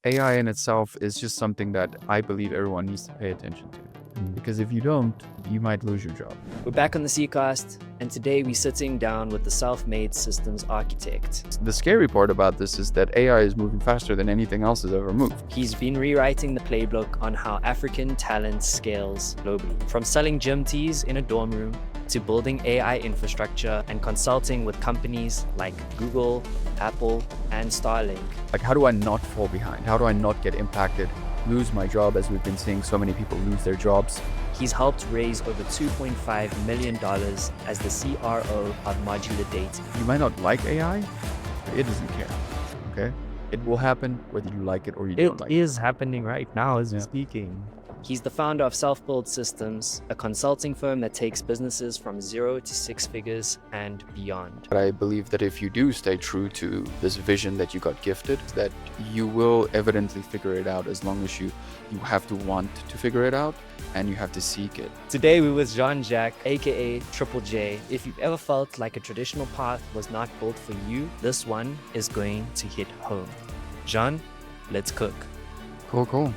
AI in itself is just something that I believe everyone needs to pay attention to. Because if you don't, you might lose your job. We're back on the Seacast, and today we're sitting down with the self-made systems architect. The scary part about this is that AI is moving faster than anything else has ever moved. He's been rewriting the playbook on how African talent scales globally, from selling gym tees in a dorm room to building AI infrastructure and consulting with companies like Google, Apple, and Starlink. Like, how do I not fall behind? How do I not get impacted, lose my job, as we've been seeing so many people lose their jobs? He's helped raise over $2.5 million as the CRO of Modular Data. You might not like AI, but it doesn't care, okay? It will happen whether you like it or you don't like it. It is happening right now as we're speaking. He's the founder of Self-Build Systems, a consulting firm that takes businesses from 0 to 6 figures and beyond. But I believe that if you do stay true to this vision that you got gifted, that you will evidently figure it out, as long as you have to want to figure it out and you have to seek it. Today we're with Jacque, aka Triple J. If you've ever felt like a traditional path was not built for you, this one is going to hit home. Jean, let's cook. Cool.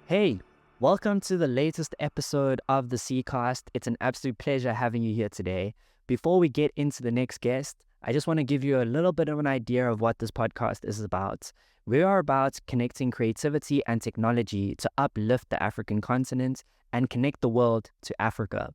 Hey, welcome to the latest episode of the Seacast. It's an absolute pleasure having you here today. Before we get into the next guest, I just want to give you a little bit of an idea of what this podcast is about. We are about connecting creativity and technology to uplift the African continent and connect the world to Africa.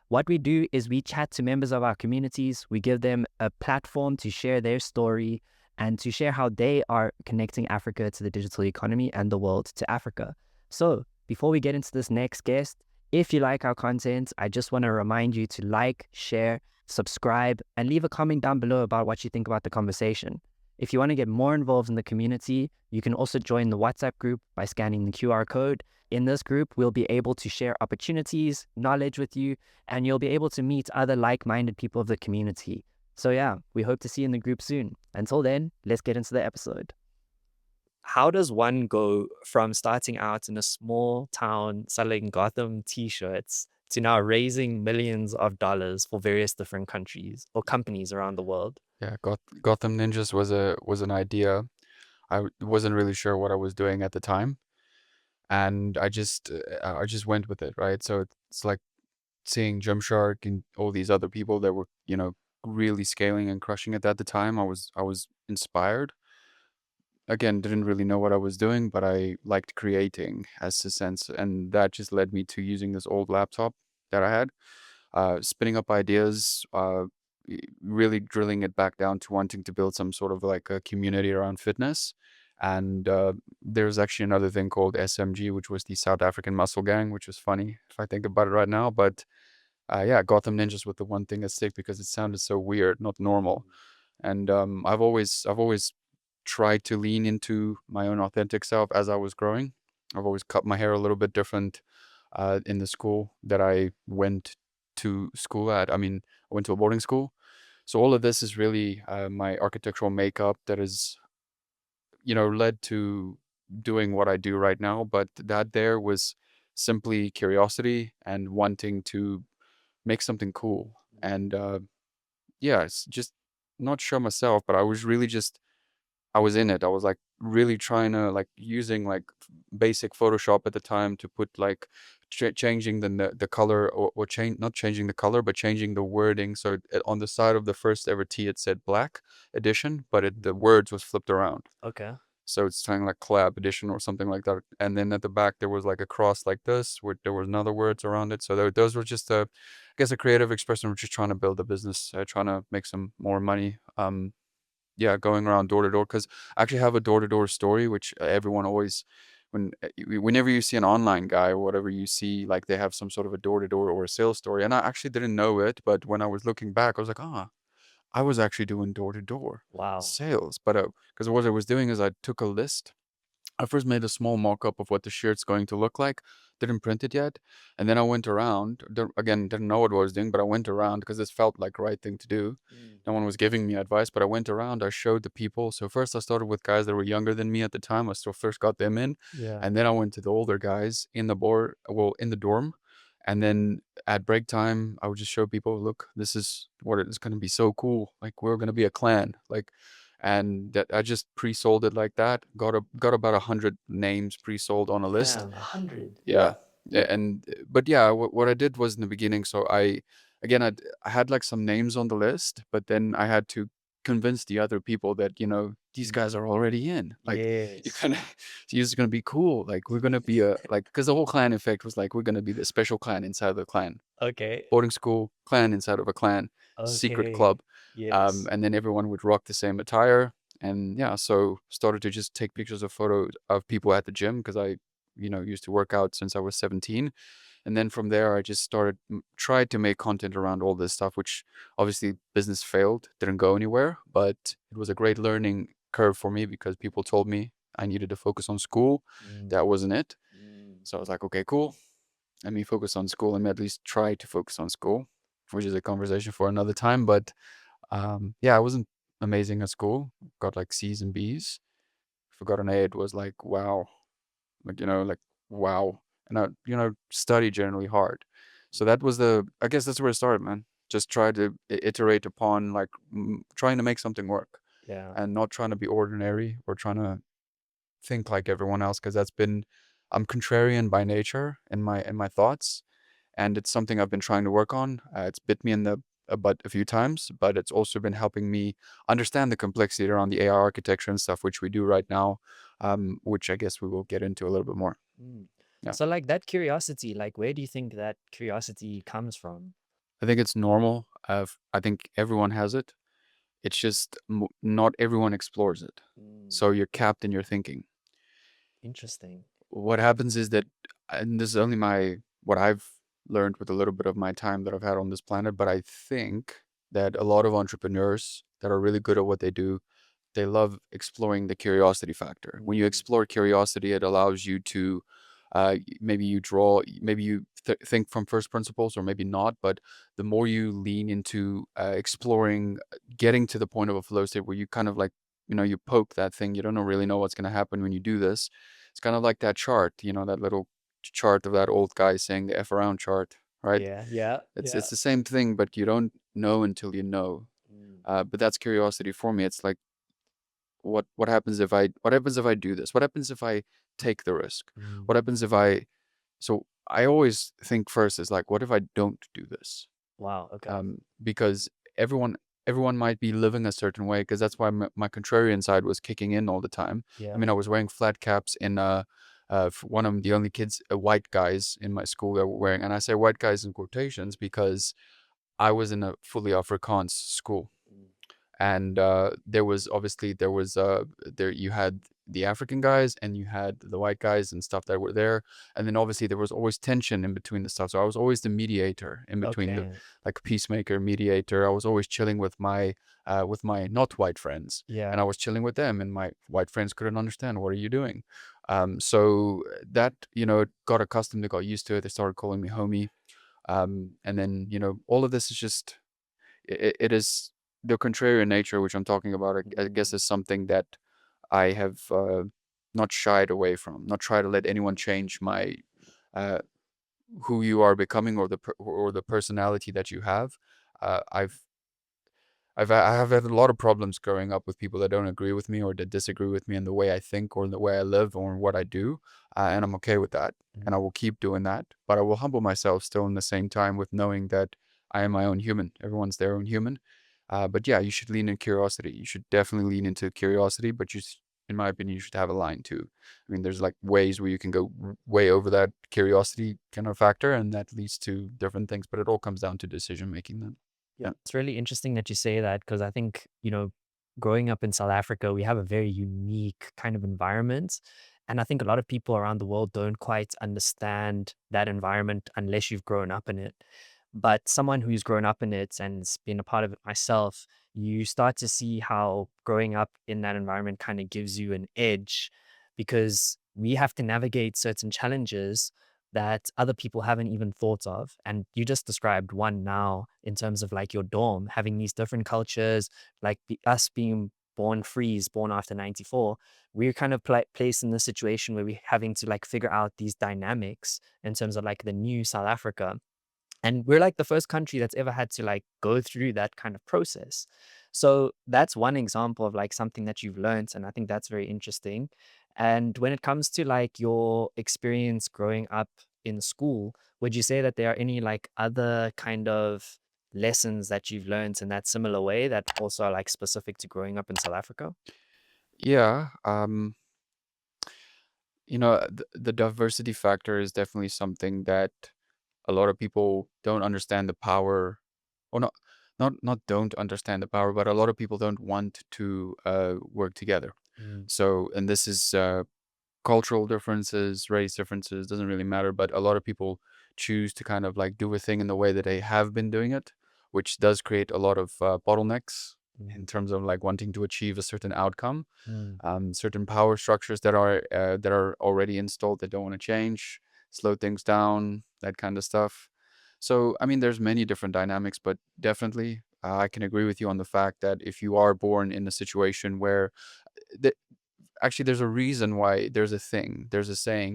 What we do is we chat to members of our communities. We give them a platform to share their story and to share how they are connecting Africa to the digital economy and the world to Africa. So before we get into this next guest, if you like our content, I just want to remind you to like, share, subscribe, and leave a comment down below about what you think about the conversation. If you want to get more involved in the community, you can also join the WhatsApp group by scanning the QR code. In this group, we'll be able to share opportunities, knowledge with you, and you'll be able to meet other like-minded people of the community. So yeah, we hope to see you in the group soon. Until then, let's get into the episode. How does one go from starting out in a small town selling Gotham t-shirts to now raising millions of dollars for various different countries or companies around the world? Yeah, Gotham Ninjas was an idea. I wasn't really sure what I was doing at the time, and I just went with it, right? So it's like seeing Gymshark and all these other people that were, really scaling and crushing it at the time. I was inspired. Again, didn't really know what I was doing, but I liked creating as a sense, and that just led me to using this old laptop that I had, spinning up ideas, really drilling it back down to wanting to build some sort of like a community around fitness. And there's actually another thing called SMG, which was the South African Muscle Gang, which was funny if I think about it right now. But yeah, Gotham Ninjas with the one thing that stick because it sounded so weird, not normal. And I've always tried to lean into my own authentic self as I was growing. I've always cut my hair a little bit different in the school that I went to school at. I mean, I went to a boarding school. So all of this is really my architectural makeup that is, led to doing what I do right now. But that there was simply curiosity and wanting to make something cool. And yeah, it's just not sure myself, but I was really I was in it. I was like really trying to like using like basic Photoshop at the time to put like changing the color or change, not changing the color, but changing the wording. So on the side of the first ever tee, it said Black Edition, but the words was flipped around. Okay. So it's something like Collab Edition or something like that. And then at the back, there was like a cross like this, where there was another words around it. So those were just I guess a creative expression. We're just trying to build a business, trying to make some more money. Yeah, going around door to door, because I actually have a door to door story, which everyone always, whenever you see an online guy or whatever, you see like they have some sort of a door to door or a sales story. And I actually didn't know it, but when I was looking back, I was like, I was actually doing door to door Wow. sales. But because what I was doing is I took a list. I first made a small mock-up of what the shirt's going to look like, didn't print it yet, and then I went around, again, didn't know what I was doing, but I went around because this felt like the right thing to do. No one was giving me advice, but I went around, I showed the people. So first I started with guys that were younger than me at the time. I still first got them in, Yeah. and then I went to the older guys in the dorm, And then at break time, I would just show people, look, this is what it's going to be so cool. Like we're going to be a clan. Like, and that I just pre-sold it like that. Got about 100 names pre-sold on a list. Damn, 100. Yeah. Yeah, and but yeah, what I did was in the beginning. So again, I had like some names on the list, but then I had to convince the other people that these guys are already in. Like you're Yes. gonna, you're gonna be cool. Like we're gonna be a like because the whole clan effect was like we're gonna be the special clan inside of the clan, Okay. boarding school clan inside of a clan, secret club, Okay. Yes. and then everyone would rock the same attire. And yeah, so started to just take pictures of photos of people at the gym because I used to work out since I was 17. And then from there, I just started, tried to make content around all this stuff, which obviously business failed, didn't go anywhere, but it was a great learning curve for me because people told me I needed to focus on school. Mm, That wasn't it. mm. So I was like, okay, cool. Let me focus on school. Let me at least try to focus on school, which is a conversation for another time. But yeah, I wasn't amazing at school. Got like C's and B's. If I got an A, it was like, wow. Like wow. And I study generally hard. So that was I guess that's where it started, man. Just try to iterate upon like trying to make something work Yeah. and not trying to be ordinary or trying to think like everyone else because I'm contrarian by nature in my thoughts, and it's something I've been trying to work on. It's bit me in the butt a few times, but it's also been helping me understand the complexity around the AI architecture and stuff, which we do right now, which I guess we will get into a little bit more. Mm. Yeah. So like that curiosity, like where do you think that curiosity comes from? I think it's normal. I think everyone has it. It's just not everyone explores it. Mm. So you're capped in your thinking. Interesting. What happens is that, and this is only what I've learned with a little bit of my time that I've had on this planet, but I think that a lot of entrepreneurs that are really good at what they do, they love exploring the curiosity factor. When you Mm. explore curiosity, it allows you to maybe you draw, maybe you think from first principles, or maybe not. But the more you lean into exploring, getting to the point of a flow state where you kind of like, you poke that thing, you don't really know what's going to happen when you do this. It's kind of like that chart, that little chart of that old guy saying the F around chart, right? Yeah, yeah, yeah. It's the same thing, but you don't know until you know. Mm. But that's curiosity for me. It's like, what happens if I do this? What happens if I take the risk? Mm. What happens if so I always think first is like, what if I don't do this? Wow, okay. Because everyone might be living a certain way, because that's why my contrarian side was kicking in all the time. I Yeah. mean, I was wearing flat caps in one of the only kids, white guys in my school that were wearing, and I say white guys in quotations because I was in a fully Afrikaans school. Mm. And there was there you had the African guys and you had the white guys and stuff that were there, and then obviously there was always tension in between the stuff. So I was always the mediator in between, the Okay. like peacemaker mediator. I was always chilling with my not white friends, Yeah. and I was chilling with them, and my white friends couldn't understand, what are you doing? So that, got accustomed to, got used to it. They started calling me homie. And then all of this is just, it is the contrarian nature, which I'm talking about. I guess Mm. is something that I have not shied away from. Not try to let anyone change my uh, who you are becoming, or the personality that you have. I have had a lot of problems growing up with people that don't agree with me or that disagree with me in the way I think or in the way I live or in what I do, and I'm okay with that, and I Mm. will keep doing that. But I will humble myself still in the same time, with knowing that I am my own human. Everyone's their own human. But yeah, you should lean in curiosity. You should definitely lean into curiosity, but in my opinion, you should have a line too. I mean, there's like ways where you can go way over that curiosity kind of factor, and that leads to different things. But it all comes down to decision making then. Yeah, Yeah. it's really interesting that you say that because I think, growing up in South Africa, we have a very unique kind of environment. And I think a lot of people around the world don't quite understand that environment unless you've grown up in it. But someone who's grown up in it and has been a part of it myself, you start to see how growing up in that environment kind of gives you an edge because we have to navigate certain challenges that other people haven't even thought of. And you just described one now in terms of like your dorm, having these different cultures, like us being born freeze, born after 94, we're kind of placed in this situation where we're having to like figure out these dynamics in terms of like the new South Africa. And we're like the first country that's ever had to like go through that kind of process. So that's one example of like something that you've learned. And I think that's very interesting. And when it comes to like your experience growing up in school, would you say that there are any like other kind of lessons that you've learned in that similar way that also are like specific to growing up in South Africa? Yeah, the diversity factor is definitely something that a lot of people don't understand the power, or not don't understand the power, but a lot of people don't want to work together. Mm, So, and this is cultural differences, race differences, doesn't really matter, but a lot of people choose to kind of like do a thing in the way that they have been doing it, which does create a lot of bottlenecks in mm, terms of like wanting to achieve a certain outcome. mm, Certain power structures that are already installed that don't want to change, slow things down, that kind of stuff. So, I mean, there's many different dynamics, but definitely I can agree with you on the fact that if you are born in a situation where the, actually there's a reason why there's a saying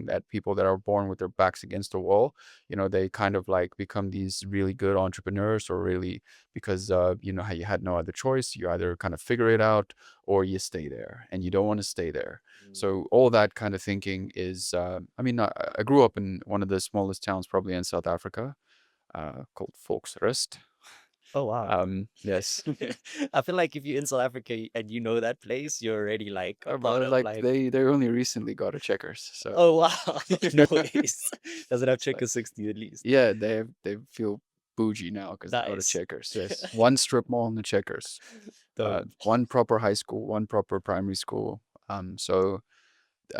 that people that are born with their backs against the wall, they kind of like become these really good entrepreneurs, or really because how you had no other choice. You either kind of figure it out or you stay there, and you don't want to stay there. mm. So all that kind of thinking is I mean, I grew up in one of the smallest towns probably in South Africa, called Volksrust. Oh, wow. Yes. I feel like if you're in South Africa and you know that place, you're already like a part But of like like, they only recently got a checkers, so oh wow, noise. Does it have checker 60 at least? yeah, they feel bougie now because they go to Nice. Checkers. Yes, one strip mall in the Checkers, Dope. one proper high school, one proper primary school. So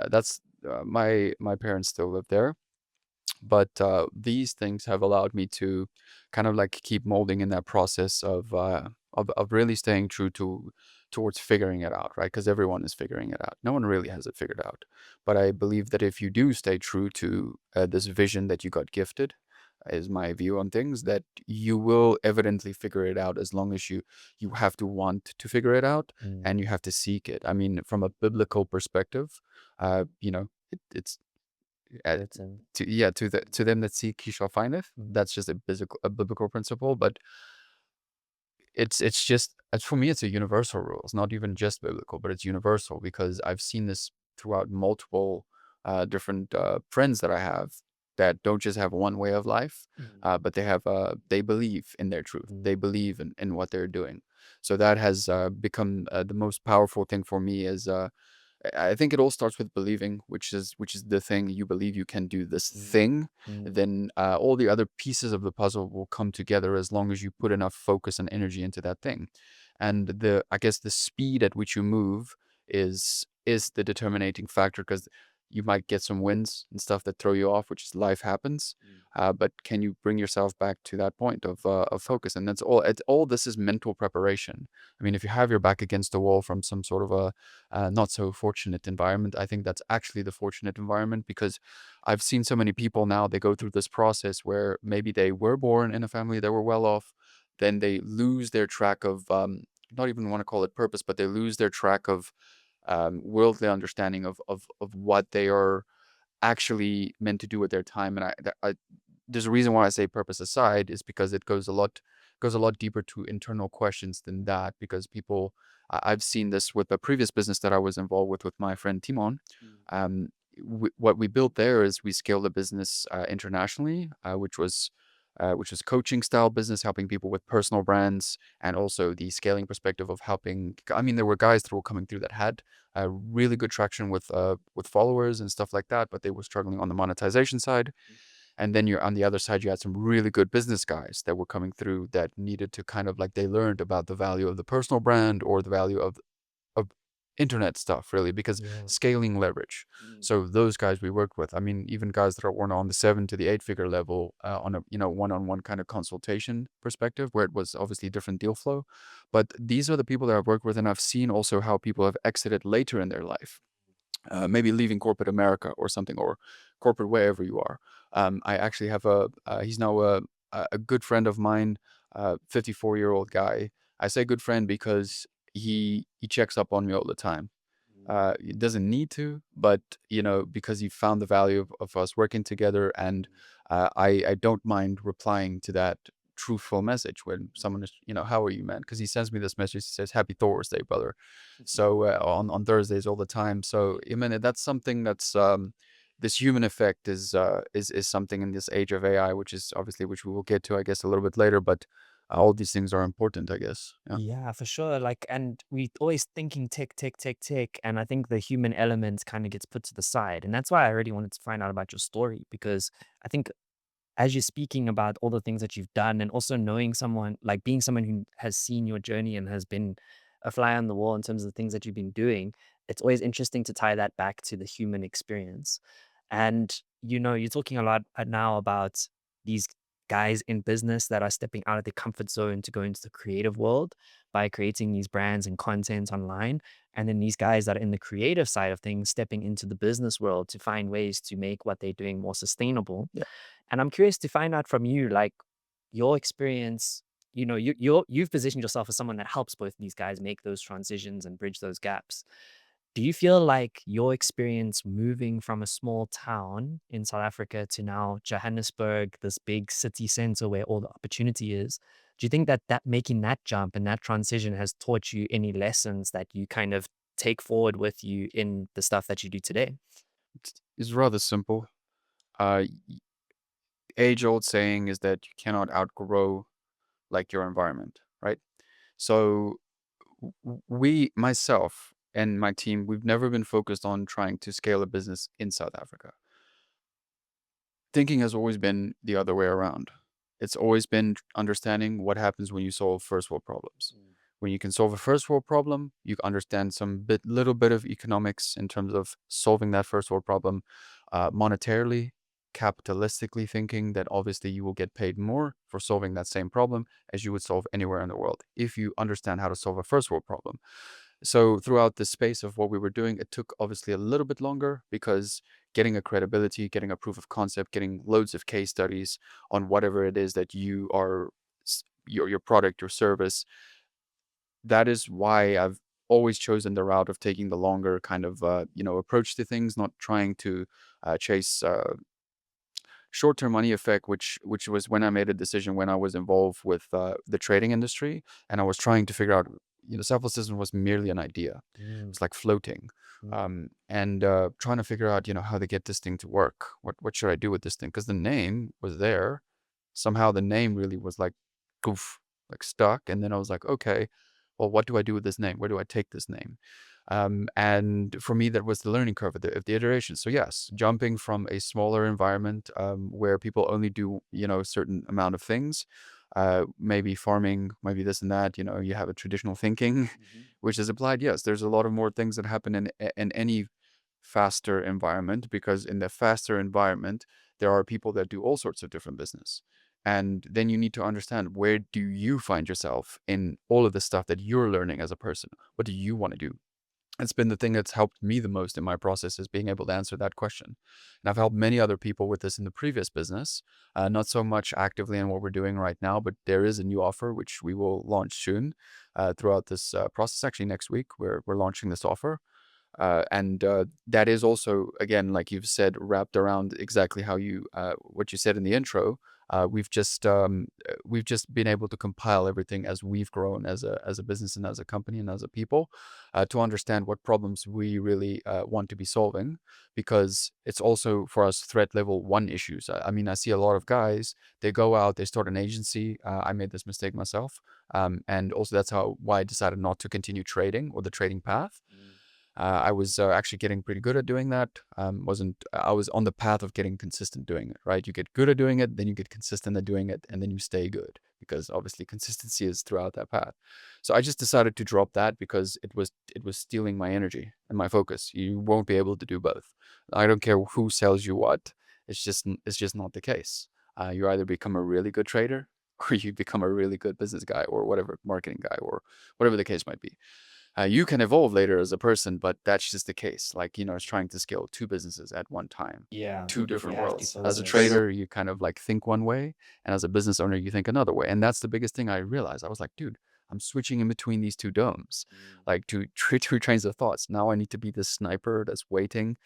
that's my parents still live there, but these things have allowed me to kind of like keep molding in that process of really staying true towards figuring it out, right? Because everyone is figuring it out. No one really has it figured out, but I believe that if you do stay true to this vision that you got gifted, is my view on things, that you will evidently figure it out, as long as you have to want to figure it out, Mm, and you have to seek it. I mean, from a biblical perspective, it's uh, written. to them that seek, he shall findeth. Mm, That's just a biblical principle, but for me, it's a universal rule. It's not even just biblical, but it's universal, because I've seen this throughout multiple different friends that I have, that don't just have one way of life, mm, but they believe in their truth. mm, They believe in what they're doing. So that has become the most powerful thing for me. Is I think it all starts with believing, which is the thing. You believe you can do this mm, thing, mm, then all the other pieces of the puzzle will come together, as long as you put enough focus and energy into that thing. And I guess the speed at which you move is the determinating factor, because you might get some wins and stuff that throw you off, which is life happens. mm, But can you bring yourself back to that point of focus? And that's all. All this is mental preparation. I mean, if you have your back against the wall from some sort of a not so fortunate environment, I think that's actually the fortunate environment, because I've seen so many people now, they go through this process where maybe they were born in a family that were well off, then they lose their track of, not even want to call it purpose, but they lose their track of worldly understanding of what they are actually meant to do with their time. And there's a reason why I say purpose aside, is because it goes a lot deeper to internal questions than that. Because people, I've seen this with a previous business that I was involved with my friend Timon. mm, Um, what we built there is we scaled a business internationally, which was coaching style business, helping people with personal brands, and also the scaling perspective of helping. I mean, there were guys that were coming through that had really good traction with followers and stuff like that, but they were struggling on the monetization side. And then you're on the other side, you had some really good business guys that were coming through, that needed to kind of like, they learned about the value of the personal brand, or the value of internet stuff, really, because yeah. scaling leverage. Mm, So those guys we worked with, I mean, even guys that were on the 7 to the 8 figure level, on a one-on-one kind of consultation perspective, where it was obviously different deal flow. But these are the people that I've worked with, and I've seen also how people have exited later in their life, maybe leaving corporate America or something, or corporate wherever you are. I actually have he's now a good friend of mine, 54-year-old guy. I say good friend because he checks up on me all the time. He doesn't need to, but because he found the value of us working together, and I don't mind replying to that truthful message when someone is, how are you, man? Because he sends me this message. He says, "Happy Thursday, brother." So on Thursdays all the time. So I mean, that's something that's this human effect is something in this age of AI, which we will get to, I guess, a little bit later. But all these things are important, I guess. Yeah. Yeah, for sure. Like, and we always thinking tick, tick, tick, tick. And I think the human element kind of gets put to the side. And that's why I really wanted to find out about your story, because I think as you're speaking about all the things that you've done, and also knowing someone, like being someone who has seen your journey and has been a fly on the wall in terms of the things that you've been doing, it's always interesting to tie that back to the human experience. And you're talking a lot now about these guys in business that are stepping out of their comfort zone to go into the creative world by creating these brands and content online. And then these guys that are in the creative side of things stepping into the business world to find ways to make what they're doing more sustainable. Yeah. And I'm curious to find out from you, like your experience. You've positioned yourself as someone that helps both these guys make those transitions and bridge those gaps. Do you feel like your experience moving from a small town in South Africa to now Johannesburg, this big city center where all the opportunity is, do you think that making that jump and that transition has taught you any lessons that you kind of take forward with you in the stuff that you do today? It's rather simple. Uh, Age-old saying is that you cannot outgrow like your environment, right? So myself and my team, we've never been focused on trying to scale a business in South Africa. Thinking has always been the other way around. It's always been understanding what happens when you solve first world problems. When you can solve a first world problem, you understand little bit of economics in terms of solving that first world problem, monetarily, capitalistically thinking that obviously you will get paid more for solving that same problem as you would solve anywhere in the world if you understand how to solve a first world problem. So throughout the space of what we were doing, it took obviously a little bit longer because getting a credibility, getting a proof of concept, getting loads of case studies on whatever it is that you are, your product, your service. That is why I've always chosen the route of taking the longer kind of approach to things, not trying to chase short-term money effect, which was when I made a decision when I was involved with the trading industry, and I was trying to figure out, self assistance was merely an idea. It Mm, was like floating, mm, and trying to figure out, how to get this thing to work. What should I do with this thing? Because the name was there. Somehow the name really was like, goof, like stuck. And then I was like, okay, well, what do I do with this name? Where do I take this name? And for me, that was the learning curve of the iteration. So yes, jumping from a smaller environment where people only do, a certain amount of things, maybe farming, maybe this and that, you have a traditional thinking, which is applied. Yes, there's a lot of more things that happen in any faster environment, because in the faster environment, there are people that do all sorts of different business. And then you need to understand, where do you find yourself in all of the stuff that you're learning as a person? What do you want to do? It's been the thing that's helped me the most in my process, is being able to answer that question. And I've helped many other people with this in the previous business, not so much actively in what we're doing right now, but there is a new offer which we will launch soon throughout this process. Actually, next week, we're launching this offer. And that is also, again, like you've said, wrapped around exactly what you said in the intro. We've just been able to compile everything as we've grown as a business and as a company and as a people, to understand what problems we really want to be solving, because it's also for us threat level 1 issues. I mean, I see a lot of guys, they go out, they start an agency. I made this mistake myself, and also that's why I decided not to continue trading or the trading path. I was actually getting pretty good at doing that. I was on the path of getting consistent doing it, right? You get good at doing it, then you get consistent at doing it, and then you stay good, because obviously consistency is throughout that path. So I just decided to drop that because it was stealing my energy and my focus. You won't be able to do both. I don't care who sells you what. It's just not the case. You either become a really good trader or you become a really good business guy, or whatever, marketing guy, or whatever the case might be. You can evolve later as a person, but that's just the case. Like, it's trying to scale 2 businesses at one time, yeah, two you different have to worlds. As a focus. trader, you kind of like think one way, and as a business owner, you think another way. And that's the biggest thing I realized. I was like, dude, I'm switching in between these two domes, like two trains of thoughts. Now I need to be the sniper that's waiting,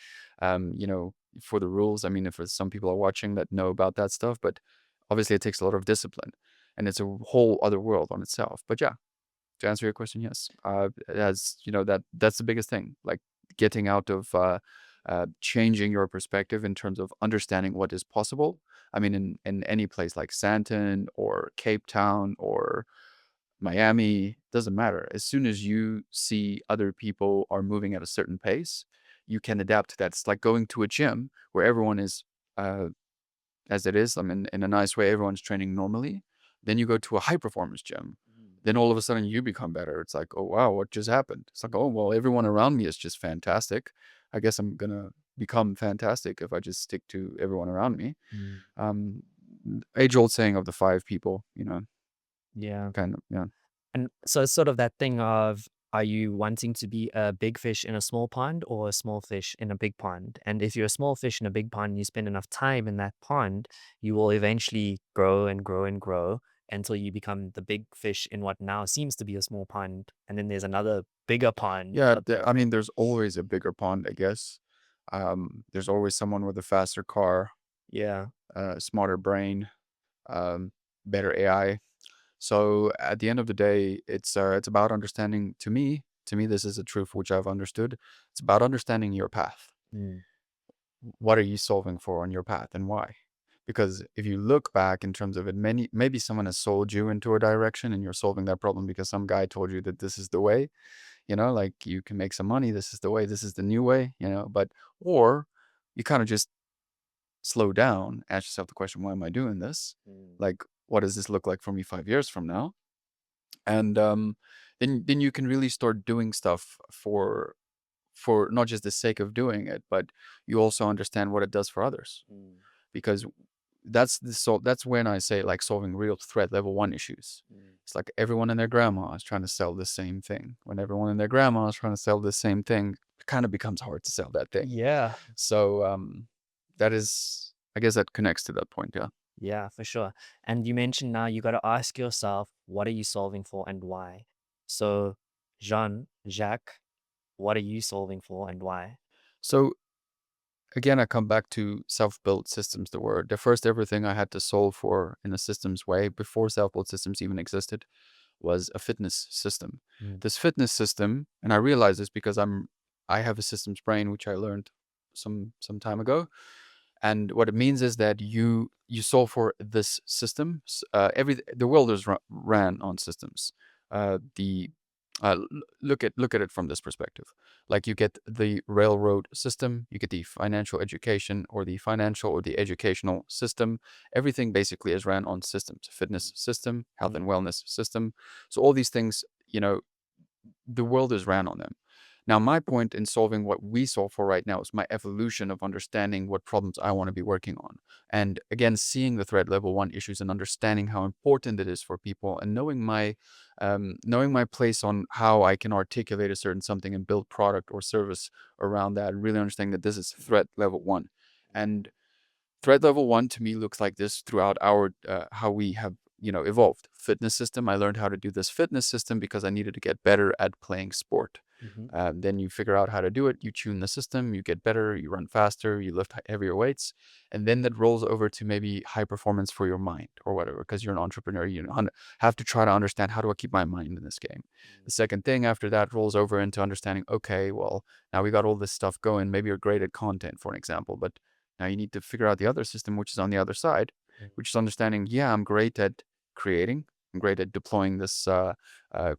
you know, for the rules. I mean, if there's some people are watching that know about that stuff, but obviously it takes a lot of discipline, and it's a whole other world on itself. But yeah, to answer your question, yes, as you know, that's the biggest thing, like getting out of changing your perspective in terms of understanding what is possible. I mean, in any place like Santon or Cape Town or Miami, doesn't matter. As soon as you see other people are moving at a certain pace, you can adapt to that. It's like going to a gym where everyone is, uh, as it is, I mean, in a nice way, everyone's training normally. Then you go to a high performance gym. Then all of a sudden you become better. It's like, oh, wow, what just happened? It's like, oh, well, everyone around me is just fantastic. I guess I'm going to become fantastic if I just stick to everyone around me. Um, age old saying of the five people, you know, Yeah. kind of, yeah. And so it's sort of that thing of, are you wanting to be a big fish in a small pond or a small fish in a big pond? And if you're a small fish in a big pond and you spend enough time in that pond, you will eventually grow and grow and grow until you become the big fish in what now seems to be a small pond. And then there's another bigger pond Yeah, out there. I mean, there's always a bigger pond, I guess. There's always someone with a faster car, Yeah. smarter brain, um, better AI. So at the end of the day, it's about understanding. To me, this is a truth which I've understood. It's about understanding your path. Mm. What are you solving for on your path and why? Because if you look back in terms of it, maybe someone has sold you into a direction and you're solving that problem because some guy told you that this is the way, you know, like you can make some money, this is the way, this is the new way, you know, but or you kind of just slow down, ask yourself the question, why am I doing this? Like, what does this look like for me 5 years from now? And then you can really start doing stuff for not just the sake of doing it, but you also understand what it does for others. Because that's when I say like solving real threat level 1 issues. It's like everyone and their grandma is trying to sell the same thing. When everyone and their grandma is trying to sell the same thing, it kind of becomes hard to sell that thing. Yeah. So that is, I guess that connects to that point. Yeah. Yeah, for sure. And you mentioned now you got to ask yourself, what are you solving for and why? So, Jacque, what are you solving for and why? So again, I come back to self-built systems. The first ever thing I had to solve for in a systems way before self-built systems even existed was a fitness system. This fitness system, and I realize this because I have a systems brain, which I learned some time ago. And what it means is that you solve for this system. The world is ran on systems. The look at it from this perspective. Like you get the railroad system, you get the financial education or the financial or the educational system. Everything basically is ran on systems. Fitness system, health and wellness system. So all these things, you know, the world is ran on them. Now, my point in solving what we solve for right now is my evolution of understanding what problems I want to be working on. And again, seeing the threat level 1 issues and understanding how important it is for people and knowing my place on how I can articulate a certain something and build product or service around that, and really understanding that this is threat level 1. And threat level 1 to me looks like this throughout our how we have, you know, evolved. Fitness system, I learned how to do this fitness system because I needed to get better at playing sport. Then you figure out how to do it, you tune the system, you get better, you run faster, you lift heavier weights, and then that rolls over to maybe high performance for your mind or whatever, because you're an entrepreneur, you know, have to try to understand, how do I keep my mind in this game? The second thing after that rolls over into understanding, okay, well, now we got all this stuff going, maybe you're great at content, for an example, but now you need to figure out the other system, which is on the other side, which is understanding, yeah, I'm great at creating, I'm great at deploying this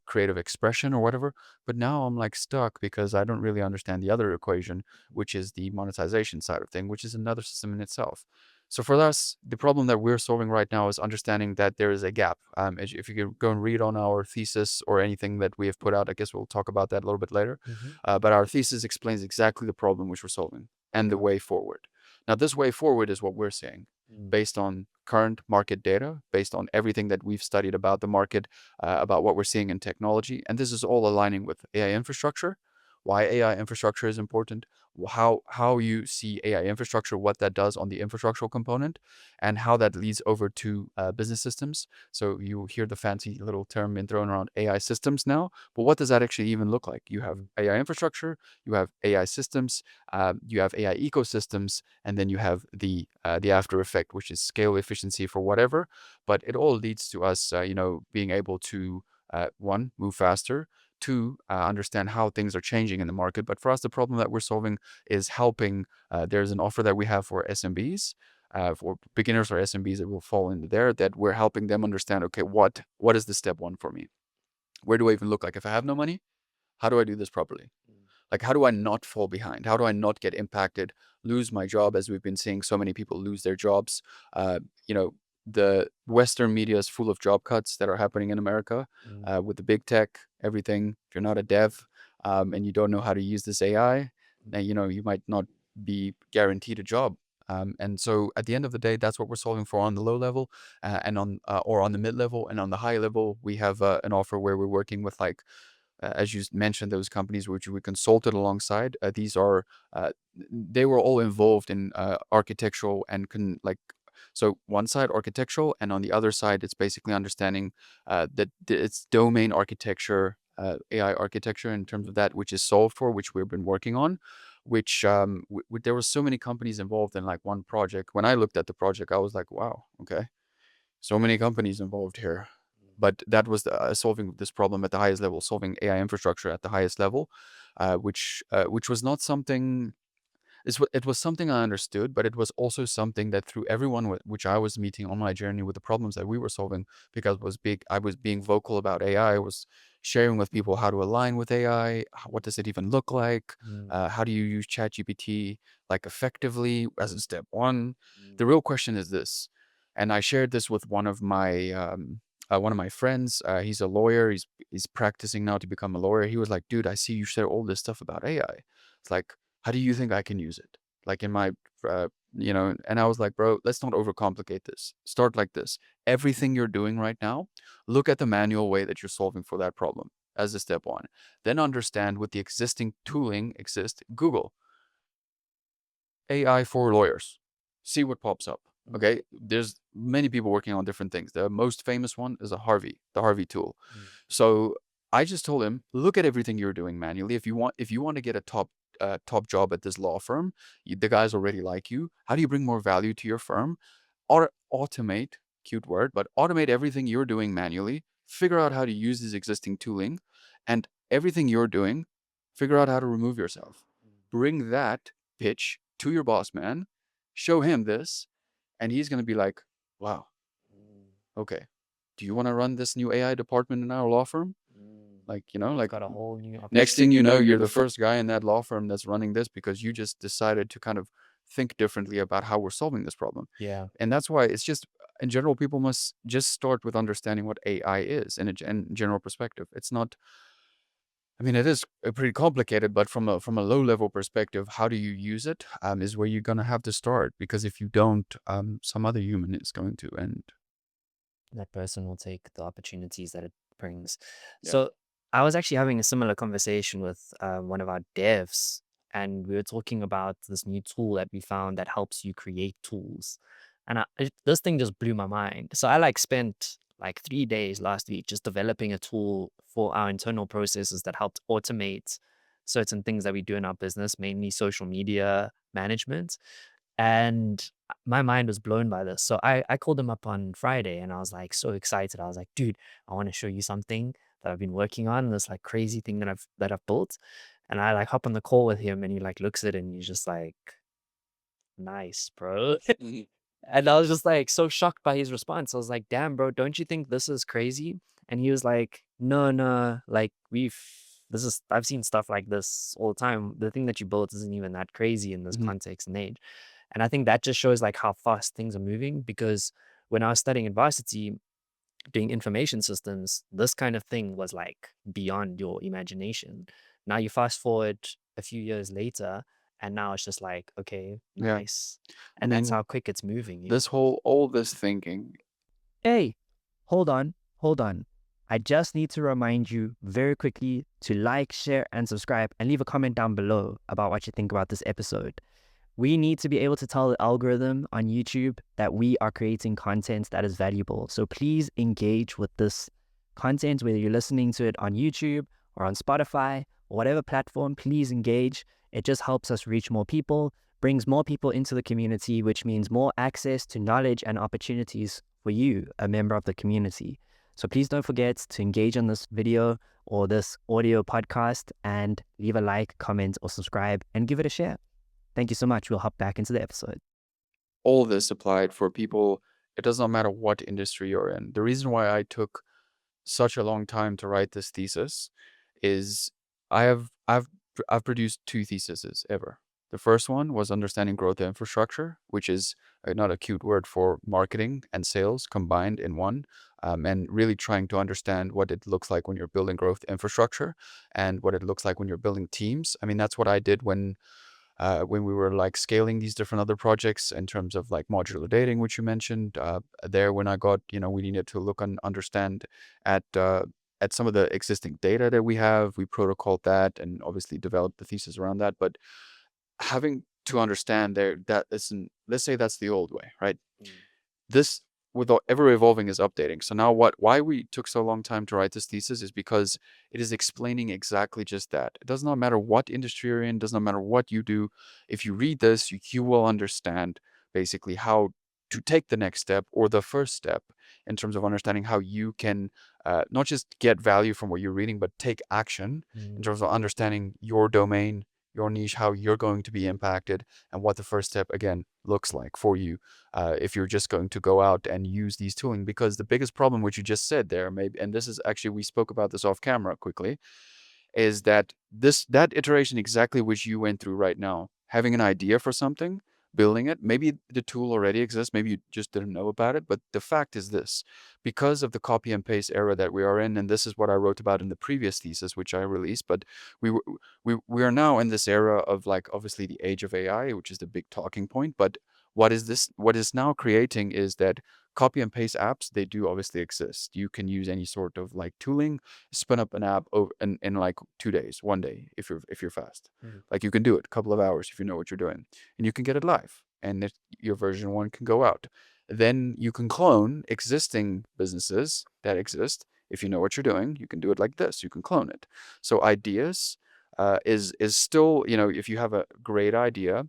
creative expression or whatever, but now I'm like stuck because I don't really understand the other equation, which is the monetization side of thing, which is another system in itself. So for us, the problem that we're solving right now is understanding that there is a gap. If you could go and read on our thesis or anything that we have put out, I guess we'll talk about that a little bit later. But our thesis explains exactly the problem which we're solving and the way forward. Now, this way forward is what we're seeing based on current market data, based on everything that we've studied about the market, about what we're seeing in technology. And this is all aligning with AI infrastructure, why AI infrastructure is important, how you see AI infrastructure, what that does on the infrastructural component, and how that leads over to business systems. So you hear the fancy little term being thrown around, AI systems now, but what does that actually even look like? You have AI infrastructure, you have AI systems, you have AI ecosystems, and then you have the after effect, which is scale efficiency for whatever. But it all leads to us, being able to one, move faster, two, understand how things are changing in the market. But for us, the problem that we're solving is helping. There's an offer that we have for SMBs, for beginners or SMBs that will fall into there, that we're helping them understand, okay, what is the step one for me? Where do I even look like if I have no money? How do I do this properly? Like, how do I not fall behind? How do I not get impacted, lose my job, as we've been seeing so many people lose their jobs? Uh, you know, the Western media is full of job cuts that are happening in America, with the big tech, everything. If you're not a dev, and you don't know how to use this AI, then, you might not be guaranteed a job. And so at the end of the day, that's what we're solving for on the low level, and or on the mid level, and on the high level, we have an offer where we're working with, like, as you mentioned, those companies which we consulted alongside. These are they were all involved in architectural and so one side architectural, and on the other side it's basically understanding that it's domain architecture, AI architecture in terms of that, which is solved for, which we've been working on. Which there were so many companies involved in like one project. When I looked at the project, I was like, wow, okay, so many companies involved here. But that was solving this problem at the highest level, solving AI infrastructure at the highest level, which was not something. It was something I understood, but it was also something that through everyone which I was meeting on my journey with the problems that we were solving, because I was being vocal about AI. I was sharing with people how to align with AI. What does it even look like? How do you use ChatGPT like effectively as a step one? The real question is this, and I shared this with one of my friends. He's a lawyer. He's practicing now to become a lawyer. He was like, "Dude, I see you share all this stuff about AI. It's like, how do you think I can use it? Like in my, and I was like, bro, let's not overcomplicate this. Start like this. Everything you're doing right now, look at the manual way that you're solving for that problem as a step one. Then understand what the existing tooling exists. Google AI for lawyers. See what pops up. Okay. There's many people working on different things. The most famous one is the Harvey tool. So I just told him, look at everything you're doing manually. If you want to get a top job at this law firm, the guys already like you. How do you bring more value to your firm? Or automate, cute word, but automate everything you're doing manually. Figure out how to use this existing tooling, and everything you're doing, figure out how to remove yourself. Bring that pitch to your boss man, show him this, and he's going to be like, wow, okay, do you want to run this new AI department in our law firm? Like, like Got a whole new next thing you know, you're the first guy in that law firm that's running this because you just decided to kind of think differently about how we're solving this problem. Yeah. And that's why it's just, in general, people must just start with understanding what AI is in a general perspective. It's not, I mean, it is pretty complicated, but from a low level perspective, how do you use it, is where you're gonna have to start. Because if you don't, some other human is going to end. That person will take the opportunities that it brings. Yeah. So I was actually having a similar conversation with one of our devs, and we were talking about this new tool that we found that helps you create tools. And this thing just blew my mind. So I like spent like 3 days last week just developing a tool for our internal processes that helped automate certain things that we do in our business, mainly social media management. And my mind was blown by this. So I called him up on Friday and I was like so excited. I was like, dude, I want to show you something that I've been working on, this like crazy thing that I've built. And I like hop on the call with him and he like looks at it and he's just like, nice, bro. And I was just like so shocked by his response. I was like, damn, bro, don't you think this is crazy? And he was like, no, no, like I've seen stuff like this all the time. The thing that you built isn't even that crazy in this Mhm. context and age. And I think that just shows like how fast things are moving, because when I was studying in varsity doing information systems, this kind of thing was like beyond your imagination. Now you fast forward a few years later, and now it's just like, okay, Yeah. nice. I And that's mean, how quick it's moving. all this thinking. Hey, hold on, hold on. I just need to remind you very quickly to like, share, and subscribe, and leave a comment down below about what you think about this episode. We need to be able to tell the algorithm on YouTube that we are creating content that is valuable. So please engage with this content, whether you're listening to it on YouTube or on Spotify or whatever platform, please engage. It just helps us reach more people, brings more people into the community, which means more access to knowledge and opportunities for you, a member of the community. So please don't forget to engage on this video or this audio podcast and leave a like, comment, or subscribe and give it a share. Thank you so much. We'll hop back into the episode. All this applied for people. It does not matter what industry you're in. The reason why I took such a long time to write this thesis is I've produced 2 theses ever. The first one was understanding growth infrastructure, which is not a cute word for marketing and sales combined in one, and really trying to understand what it looks like when you're building growth infrastructure and what it looks like when you're building teams. I mean, that's what I did when we were like scaling these different other projects in terms of like modular dating, which you mentioned there. When I got, we needed to look and understand at some of the existing data that we have. We protocoled that and obviously developed the thesis around that. But having to understand there that isn't, let's say that's the old way, right? This, with ever evolving, is updating. So now why we took so long time to write this thesis is because it is explaining exactly just that. It does not matter what industry you're in, does not matter what you do. If you read this, you will understand basically how to take the next step or the first step in terms of understanding how you can not just get value from what you're reading, but take action in terms of understanding your domain, your niche, how you're going to be impacted, and what the first step again looks like for you if you're just going to go out and use these tooling. Because the biggest problem, which you just said there, maybe, and this is actually, we spoke about this off camera quickly, is that that iteration exactly which you went through right now, having an idea for something, building it, maybe the tool already exists, maybe you just didn't know about it, but the fact is this: because of the copy and paste era that we are in, and this is what I wrote about in the previous thesis which I released, but we are now in this era of, like, obviously the age of AI, which is the big talking point. But what is now creating is that copy and paste apps, they do obviously exist. You can use any sort of like tooling, spin up an app over in like 2 days, 1 day, if you're fast. Like, you can do it a couple of hours if you know what you're doing, and you can get it live, and your version 1 can go out. Then you can clone existing businesses that exist. If you know what you're doing, you can do it like this. You can clone it. So ideas is still, if you have a great idea,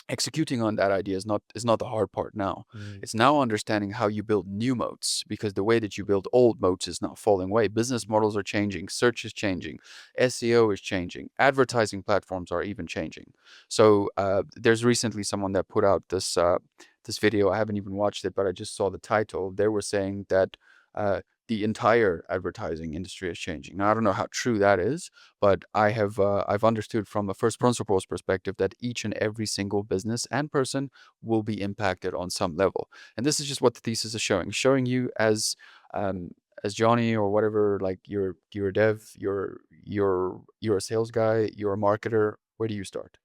executing on that idea is not the hard part now. It's now understanding how you build new moats, because the way that you build old moats is now falling away. Business models are changing, search is changing, SEO is changing, advertising platforms are even changing. So there's recently someone that put out this video. I haven't even watched it, but I just saw the title. They were saying that the entire advertising industry is changing. Now, I don't know how true that is, but I've understood from a first principles perspective that each and every single business and person will be impacted on some level. And this is just what the thesis is showing you as Johnny or whatever. Like, you're a dev, you're a sales guy, you're a marketer. Where do you start?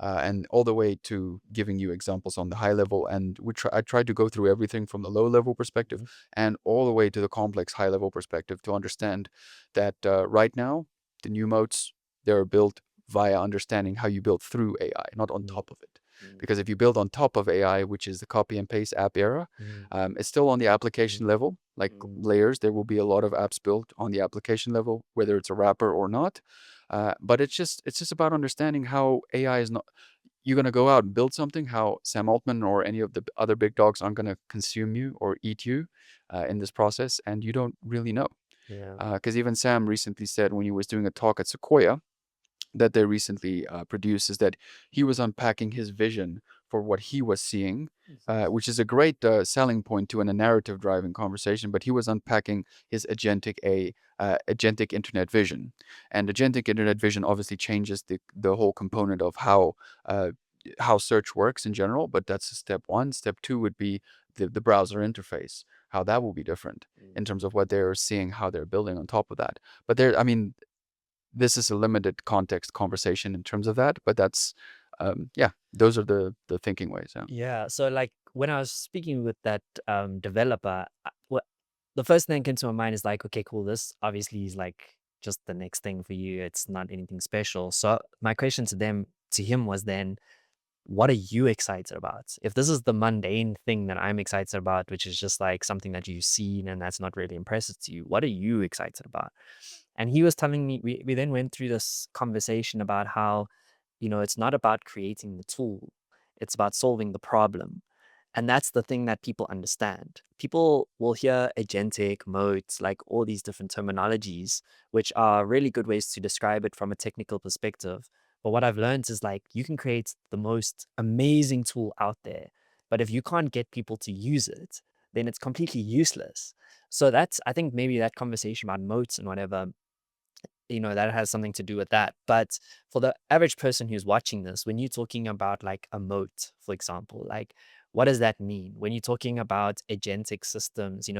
And all the way to giving you examples on the high level. And I tried to go through everything from the low level perspective and all the way to the complex high level perspective to understand that right now, the new moats, they're built via understanding how you build through AI, not on top of it. Because if you build on top of AI, which is the copy and paste app era, it's still on the application level, like layers. There will be a lot of apps built on the application level, whether it's a wrapper or not. But it's just about understanding how AI is not. You're going to go out and build something, how Sam Altman or any of the other big dogs aren't going to consume you or eat you in this process, and you don't really know. Because even Sam recently said, when he was doing a talk at Sequoia that they recently produced, is that he was unpacking his vision for what he was seeing, which is a great selling point to in a narrative driving conversation. But he was unpacking his agentic internet vision, and agentic internet vision obviously changes the whole component of how search works in general. But that's step 1. Step 2 would be the browser interface, how that will be different in terms of what they're seeing, how they're building on top of that. But this is a limited context conversation in terms of that, but that's those are the thinking ways. Yeah. So like when I was speaking with that developer, the first thing that came to my mind is like, okay, cool. This obviously is like just the next thing for you. It's not anything special. So my question to him was then, what are you excited about? If this is the mundane thing that I'm excited about, which is just like something that you've seen and that's not really impressive to you, what are you excited about? And he was telling me, we then went through this conversation about how, it's not about creating the tool, it's about solving the problem. And that's the thing that people understand. People will hear agentic, modes, like all these different terminologies, which are really good ways to describe it from a technical perspective. But what I've learned is like you can create the most amazing tool out there, but if you can't get people to use it, then it's completely useless. So that's, I think maybe that conversation about moats and whatever, that has something to do with that. But for the average person who's watching this, when you're talking about like a moat, for example, like what does that mean? When you're talking about agentic systems,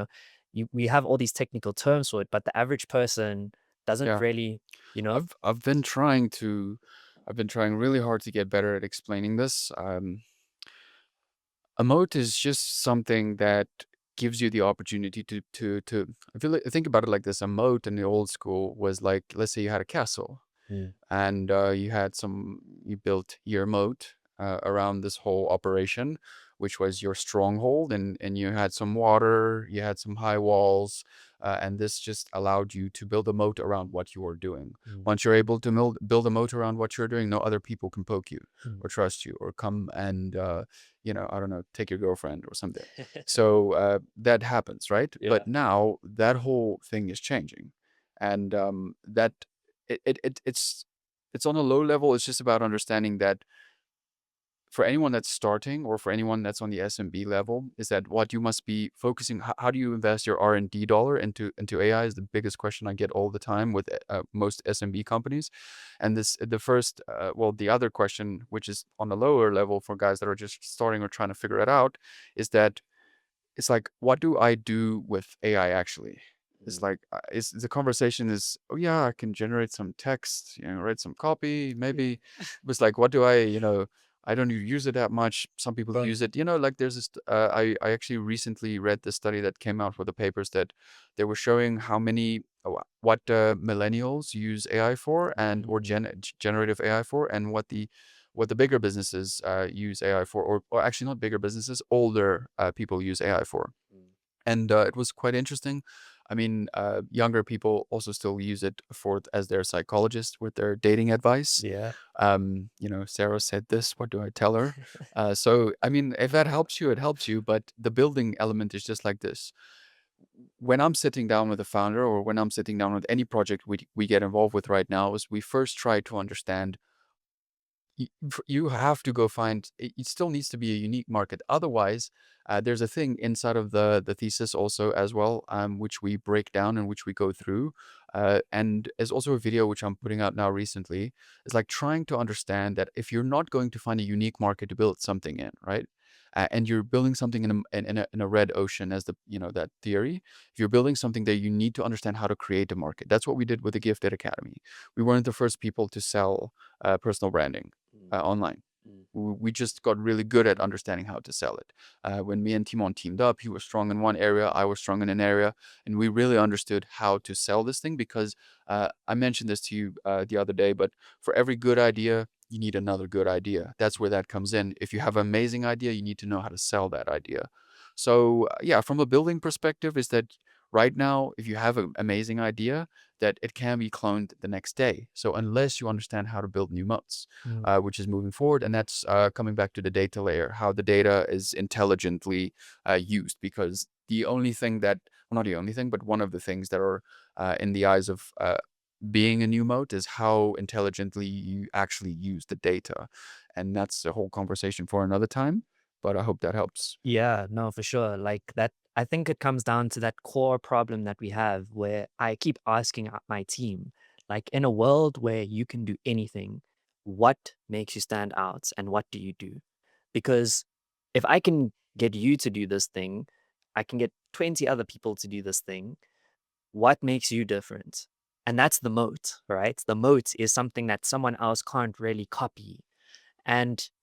we have all these technical terms for it, but the average person doesn't Yeah. really, you know, I've been trying really hard to get better at explaining this. A moat is just something that gives you the opportunity to think about it like this. A moat in the old school was like, let's say you had a castle, Mm, and you built your moat around this whole operation, which was your stronghold, and you had some water, you had some high walls, and this just allowed you to build a moat around what you were doing. mm, Once you're able to build a moat around what you're doing, no other people can poke you mm. or trust you or come and I don't know, take your girlfriend or something. So that happens, right? Yeah. But now that whole thing is changing, and that it's on a low level. It's just about understanding that for anyone that's starting or for anyone that's on the SMB level, is that what you must be focusing. How do you invest your R&D dollar into AI is the biggest question I get all the time with most SMB companies. And the other question, which is on the lower level for guys that are just starting or trying to figure it out, is that it's like, what do I do with AI actually? It's Mm. like, is the conversation is, oh yeah, I can generate some text, write some copy, maybe. But it's like, what do I don't use it that much. Some people Bro. use it, like there's this, I actually recently read the study that came out for the papers that they were showing how many, what millennials use AI for or Mm, generative AI for, and what the bigger businesses use AI for, or actually not bigger businesses, older people use AI for. mm. And it was quite interesting. I mean, younger people also still use it as their psychologist with their dating advice. Yeah. Sarah said this. What do I tell her? So, I mean, if that helps you, it helps you. But the building element is just like this. When I'm sitting down with a founder, or when I'm sitting down with any project we get involved with right now, is we first try to understand. You have to go find it still needs to be a unique market. Otherwise, there's a thing inside of the thesis also as well, which we break down and which we go through. And there's also a video which I'm putting out now recently. It's like trying to understand that if you're not going to find a unique market to build something in, right? And you're building something in a red ocean, as that theory. If you're building something there, you need to understand how to create a market. That's what we did with the Gifted Academy. We weren't the first people to sell personal branding Mm, online. mm, We just got really good at understanding how to sell it. When me and Timon teamed up, he was strong in one area, I was strong in an area, and we really understood how to sell this thing because I mentioned this to you the other day, but for every good idea, you need another good idea. That's where that comes in. If you have an amazing idea, you need to know how to sell that idea. So, yeah, from a building perspective, is that right now, if you have an amazing idea, that it can be cloned the next day. So, unless you understand how to build new moats, mm, which is moving forward. And that's coming back to the data layer, how the data is intelligently used. Because the only thing well, not the only thing, but one of the things that are in the eyes of being a new moat is how intelligently you actually use the data. And that's a whole conversation for another time. But I hope that helps. Yeah, no, for sure. Like that, I think it comes down to that core problem that we have where I keep asking my team, like in a world where you can do anything, what makes you stand out and what do you do? Because if I can get you to do this thing, I can get 20 other people to do this thing. What makes you different? And that's the moat, right? The moat is something that someone else can't really copy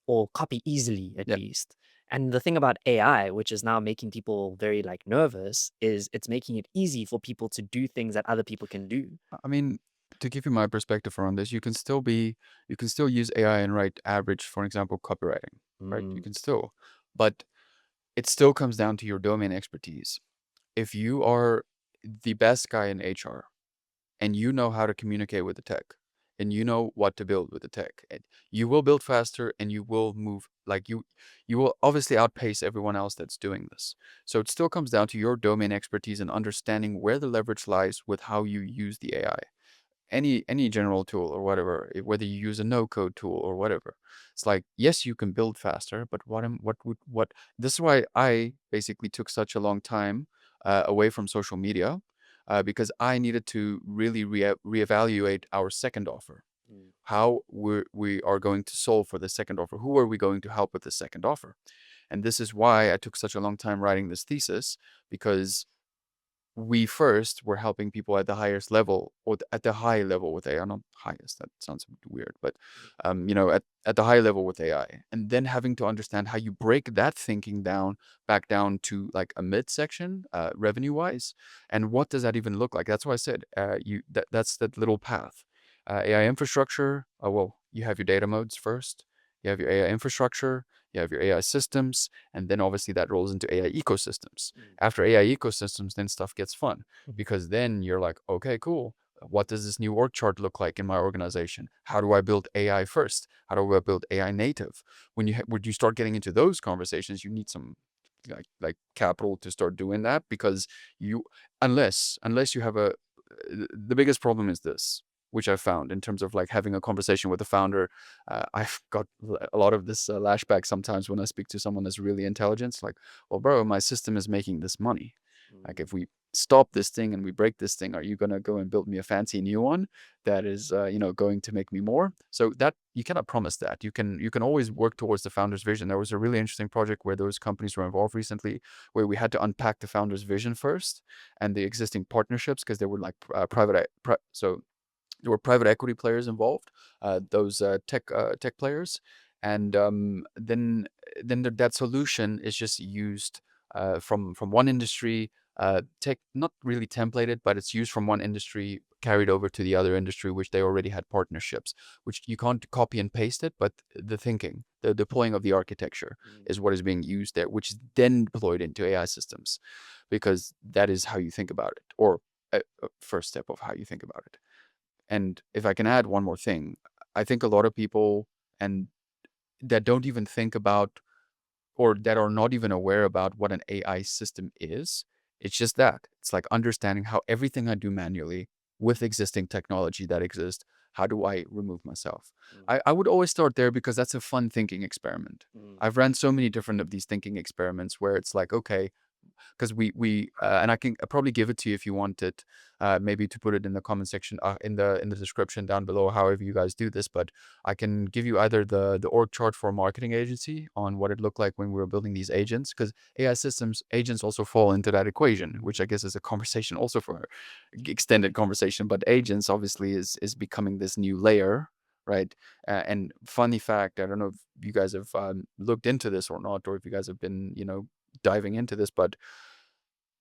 or copy easily at Yeah. least. And the thing about AI, which is now making people very like nervous, is it's making it easy for people to do things that other people can do. I mean, to give you my perspective around this, you can still use AI and write average, for example, copywriting, right? You Mm, can still, but it still comes down to your domain expertise. If you are the best guy in HR and you know how to communicate with the tech and you know what to build with the tech, you will build faster and you will move like you will obviously outpace everyone else that's doing this. So it still comes down to your domain expertise and understanding where the leverage lies with how you use the AI, any general tool or whatever, whether you use a no code tool or whatever. It's like, yes, you can build faster, but what this is why I basically took such a long time away from social media, because I needed to really reevaluate our second offer, mm, how we are going to solve for the second offer, who are we going to help with the second offer. And this is why I took such a long time writing this thesis, because we first were helping people at the highest level, or at the high level with AI, not highest, that sounds weird, but at the high level with AI, and then having to understand how you break that thinking down back down to like a mid section, revenue wise, and what does that even look like. That's why I said, that's that little path. AI infrastructure, well, you have your data modes first, you have your AI infrastructure, you have your AI systems, and then obviously that rolls into AI ecosystems. mm, After AI ecosystems, then stuff gets fun, mm, because then you're like, okay, cool. What does this new org chart look like in my organization? How do I build AI first? How do I build AI native? When you start getting into those conversations, you need some like capital to start doing that, because you unless you have a the biggest problem is this, which I found in terms of like having a conversation with the founder. I've got a lot of this lashback sometimes when I speak to someone that's really intelligent. It's like, well, bro, my system is making this money. Like, if we stop this thing and we break this thing, are you gonna go and build me a fancy new one that is, going to make me more? So that you cannot promise that. You can always work towards the founder's vision. There was a really interesting project where those companies were involved recently, where we had to unpack the founder's vision first and the existing partnerships, because they were like so there were private equity players involved, those tech players, and then that solution is just used from one industry, tech not really templated, but it's used from one industry carried over to the other industry, which they already had partnerships, which you can't copy and paste it, but the thinking, the deploying of the architecture mm, is what is being used there, which is then deployed into AI systems, because that is how you think about it, or a first step of how you think about it. And if I can add one more thing, I think a lot of people and that don't even think about, or that are not even aware about what an AI system is. It's just that. It's like understanding how everything I do manually with existing technology that exists, how do I remove myself? mm, I would always start there, because that's a fun thinking experiment. mm, I've ran so many different of these thinking experiments where it's like, okay, because we and I can probably give it to you if you want it, maybe to put it in the comment section, in the description down below, however you guys do this. But I can give you either the org chart for a marketing agency on what it looked like when we were building these agents, because AI systems agents also fall into that equation, which I guess is a conversation also for extended conversation. But agents obviously is becoming this new layer, right? And funny fact, I don't know if you guys have looked into this or not, or if you guys have been diving into this, but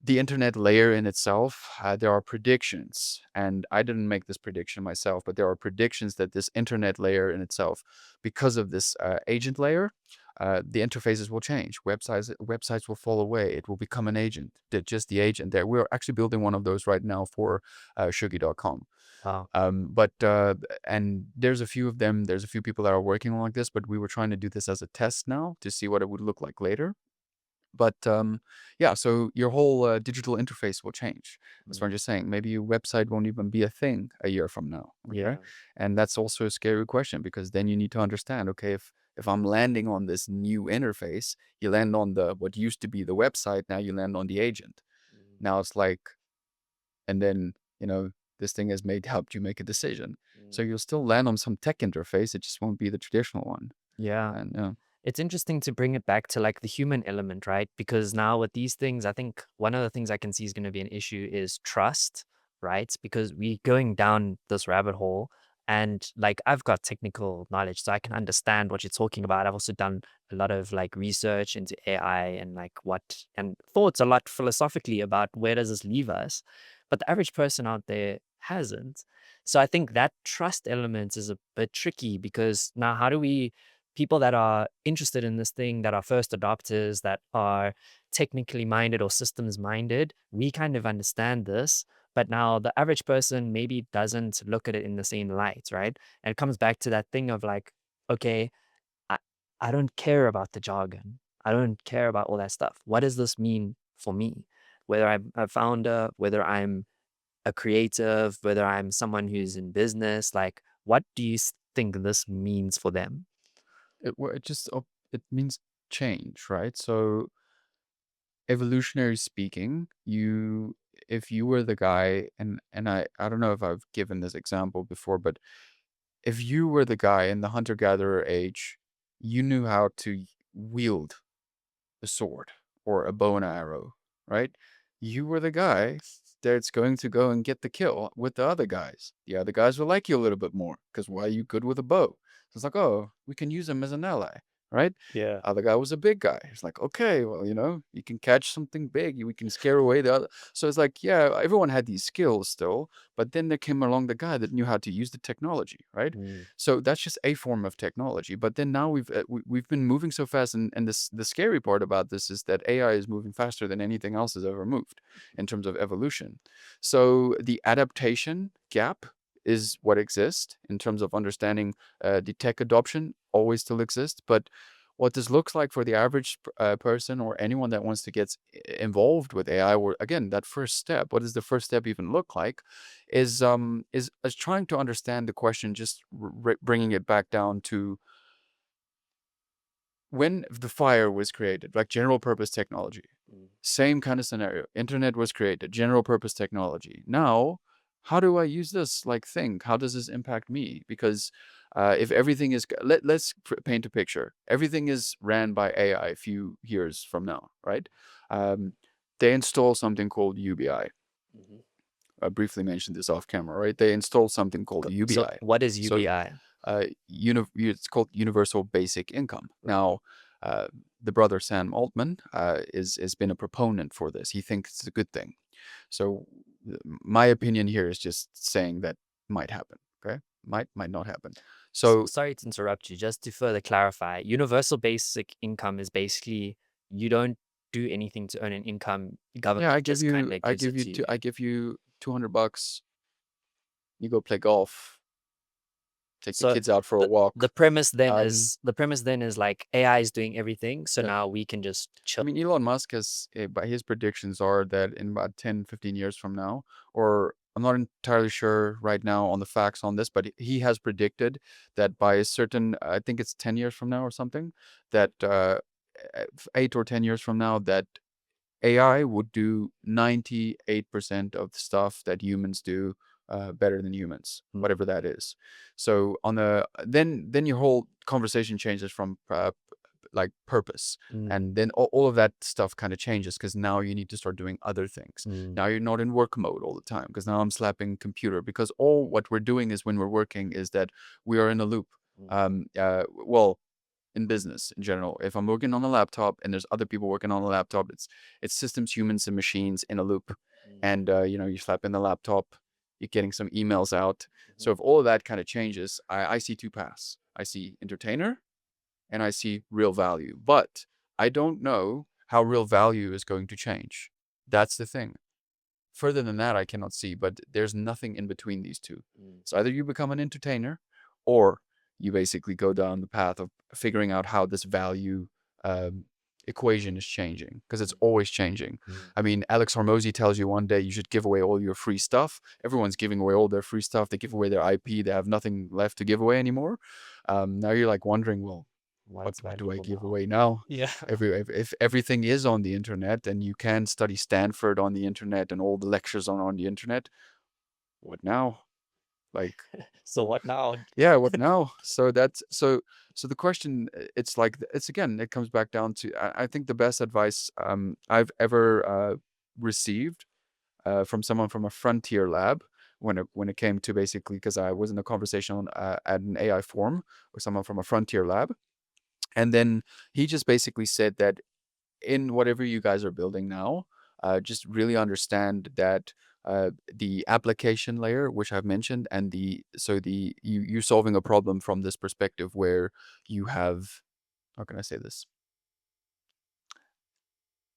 the internet layer in itself, there are predictions, and I didn't make this prediction myself, but there are predictions that this internet layer in itself, because of this agent layer, the interfaces will change. Websites will fall away. It will become an agent, just the agent there. We're actually building one of those right now for Sugi.com. wow. But and there's a few of them. There's a few people that are working on like this, but we were trying to do this as a test now to see what it would look like later. But yeah, so your whole digital interface will change. That's what Mm, I'm just saying. Maybe your website won't even be a thing a year from now. Okay, yeah. and that's also a scary question, because then you need to understand. Okay, if I'm landing on this new interface, you land on the what used to be the website. Now you land on the agent. Mm, Now it's like, and then this thing has made helped you make a decision. So mm, you'll still land on some tech interface. It just won't be the traditional one. yeah. And It's interesting to bring it back to like the human element, right? Because now with these things, I think one of the things I can see is going to be an issue is trust, right? Because we going down this rabbit hole And like I've got technical knowledge, so I can understand what you're talking about. I've also done a lot of like research into AI and like what and thoughts a lot philosophically about where does this leave us. But the average person out there hasn't. So I think that trust element is a bit tricky because now how do we people that are interested in this thing, that are first adopters, that are technically minded or systems minded, we kind of understand this. But now the average person maybe doesn't look at it in the same light, right? And it comes back to that thing of like, okay, I, I don't care about the jargon. I don't care about all that stuff. What does this mean for me? Whether I'm a founder, whether I'm a creative, whether I'm someone who's in business, like, what do you think this means for them? It just it means change, right? So evolutionary speaking, you if you were the guy, and I don't know if I've given this example before, but if you were the guy in the hunter-gatherer age, you knew how to wield a sword or a bow and arrow, right? You were the guy that's going to go and get the kill with the other guys. The other guys will like you a little bit more because why are you good with a bow? So it's like, oh, we can use him as an ally, right? Yeah. Other guy was a big guy. It's like, okay, well, you can catch something big. We can scare away the other. So it's like, yeah, everyone had these skills still, but then there came along the guy that knew how to use the technology, right? Mm. So that's just a form of technology. But then now we've been moving so fast, and the scary part about this is that AI is moving faster than anything else has ever moved in terms of evolution. So the adaptation gap is what exists in terms of understanding the tech adoption always still exists, but what this looks like for the average person or anyone that wants to get involved with AI, or again that first step, what does the first step even look like? Is trying to understand the question, just bringing it back down to when the fire was created, like general purpose technology. Mm. Same kind of scenario. Internet was created, general purpose technology. Now, how do I use this? Like, think, how does this impact me? Because if everything is, let's paint a picture. Everything is ran by AI a few years from now, right? Um, they install something called UBI. Mhm. I briefly mentioned this off camera, right? They install something called So UBI. what is So UBI? it's called Universal Basic Income. Now, uh, the brother Sam Altman has been a proponent for this. He thinks it's a good thing. So, my opinion here is just saying that might happen. Okay, might not happen. So, Sorry to interrupt you. Just to further clarify, universal basic income is basically you don't do anything to earn an income. yeah, Government just kind of gives it to you. I give you $200. You go play golf. Take the So kids out for a the walk. premise then Um, is like AI is doing everything, so yeah. now we can just I chill. mean, Elon Musk has, by his predictions are that in about 10, 15 years from now, or I'm not entirely sure right now on the facts on this, but he has predicted that by a certain, I think it's 10 years from now or something, that 8 or 10 years from now, that AI would do 98% of the stuff that humans do better than humans, Mm, whatever that is. So on the then your whole conversation changes from like purpose, mm, and then all of that stuff kind of changes because now you need to start doing other things. mm, Now you're not in work mode all the time because now I'm slapping computer, because all what we're doing is when we're working is that we are in a loop. mm, Well, in business in general, if I'm working on a laptop and there's other people working on a laptop, it's systems, humans, and machines in a loop. mm, And you slap in the laptop, you're getting some emails out. mhm, So if all of that kind of changes, I see two paths. I see entertainer and I see real value, but I don't know how real value is going to change. That's the thing. Further than that, I cannot see, but there's nothing in between these two. mm, So either you become an entertainer, or you basically go down the path of figuring out how this value um, equation is changing, because it's always changing. mm. I mean, Alex Hormozy tells you one day you should give away all your free stuff. Everyone's giving away all their free stuff. They give away their IP. They have nothing left to give away anymore. Now you're like wondering, well, What's what do I valuable give now? away now? Yeah. If everything is on the internet and you can study Stanford on the internet and all the lectures on the internet, what now? Like, So what now? yeah, what now? So that's so the question, it's like it's again, it comes back down to I think the best advice I've ever received from someone from a frontier lab when it came to basically, because I was in a conversation on, at an AI forum with someone from a frontier lab, and then he just basically said that in whatever you guys are building now, just really understand that the application layer, which I've mentioned, and you're solving a problem from this perspective where you have, how can I say this?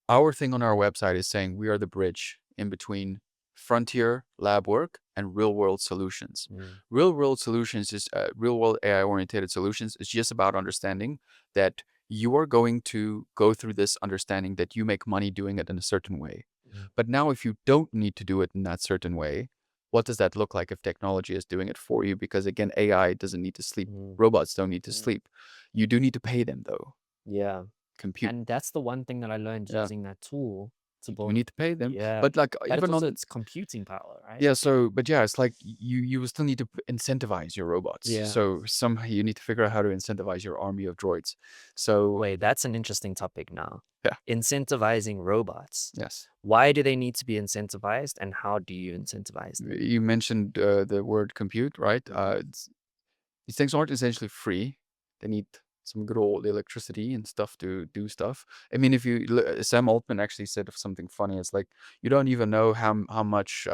Our thing on our website is saying we are the bridge in between frontier lab work and real world solutions. Mm. Real world solutions is real world AI oriented solutions is just about understanding that you are going to go through this understanding that you make money doing it in a certain way. Mm. But now, if you don't need to do it in that certain way, what does that look like if technology is doing it for you? Because again, AI doesn't need to sleep. Mm. Robots don't need to Mm. sleep. You do need to pay them though. Yeah. Compute. And that's the one thing that I learned Yeah. using that tool to We build. need to pay them. Yeah. But like But it's even also on its computing power, right? yeah, so but yeah, it's like you will still need to incentivize your robots. Yeah. So somehow you need to figure out how to incentivize your army of droids. So Wait, that's an interesting topic now. yeah, Incentivizing robots. yes. Why do they need to be incentivized, and how do you incentivize them? You mentioned the word compute, right? These things aren't essentially free. They need some good old electricity and stuff to do stuff. I mean, if you Sam Altman actually said something funny. It's like you don't even know how much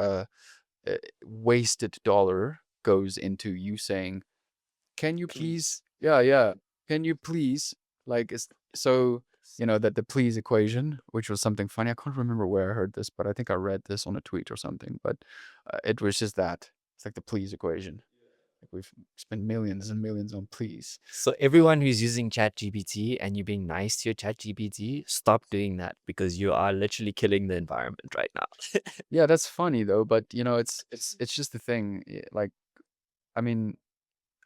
wasted dollar goes into you saying, "Can you please?" Yeah, yeah. Can you please? Like, so that the please equation, which was something funny. I can't remember where I heard this, but I think I read this on a tweet or something. But it was just that. It's like the please equation. Like we've spent millions and millions on please. So everyone who's using ChatGPT and you being nice to your ChatGPT, stop doing that, because you are literally killing the environment right now. Yeah, that's funny though. But it's just the thing. Like, I mean,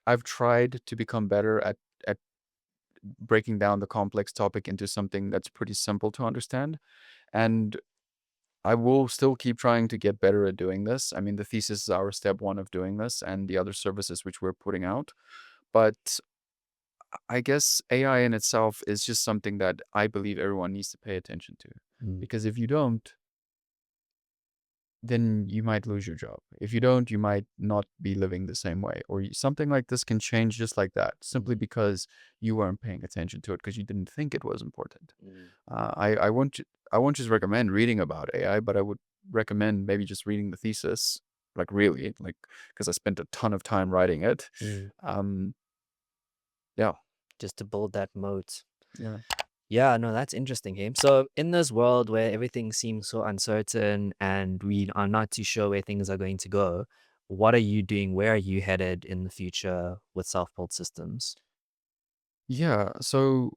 I've tried to become better at breaking down the complex topic into something that's pretty simple to understand. And I will still keep trying to get better at doing this. I mean, the thesis is our step one of doing this and the other services which we're putting out. But I guess AI in itself is just something that I believe everyone needs to pay attention to. Mm. Because if you don't, then you might lose your job. If you don't, you might not be living the same way. Or something like this can change just like that, simply because you weren't paying attention to it because you didn't think it was important. I won't just recommend reading about AI, but I would recommend maybe just reading the thesis, like really, like because I spent a ton of time writing it. Mm. Um, yeah, Just to build that moat. yeah. Yeah, no, that's interesting, hey? So in this world where everything seems so uncertain and we are not too sure where things are going to go, what are you doing? Where are you headed in the future with self-built systems? Yeah, so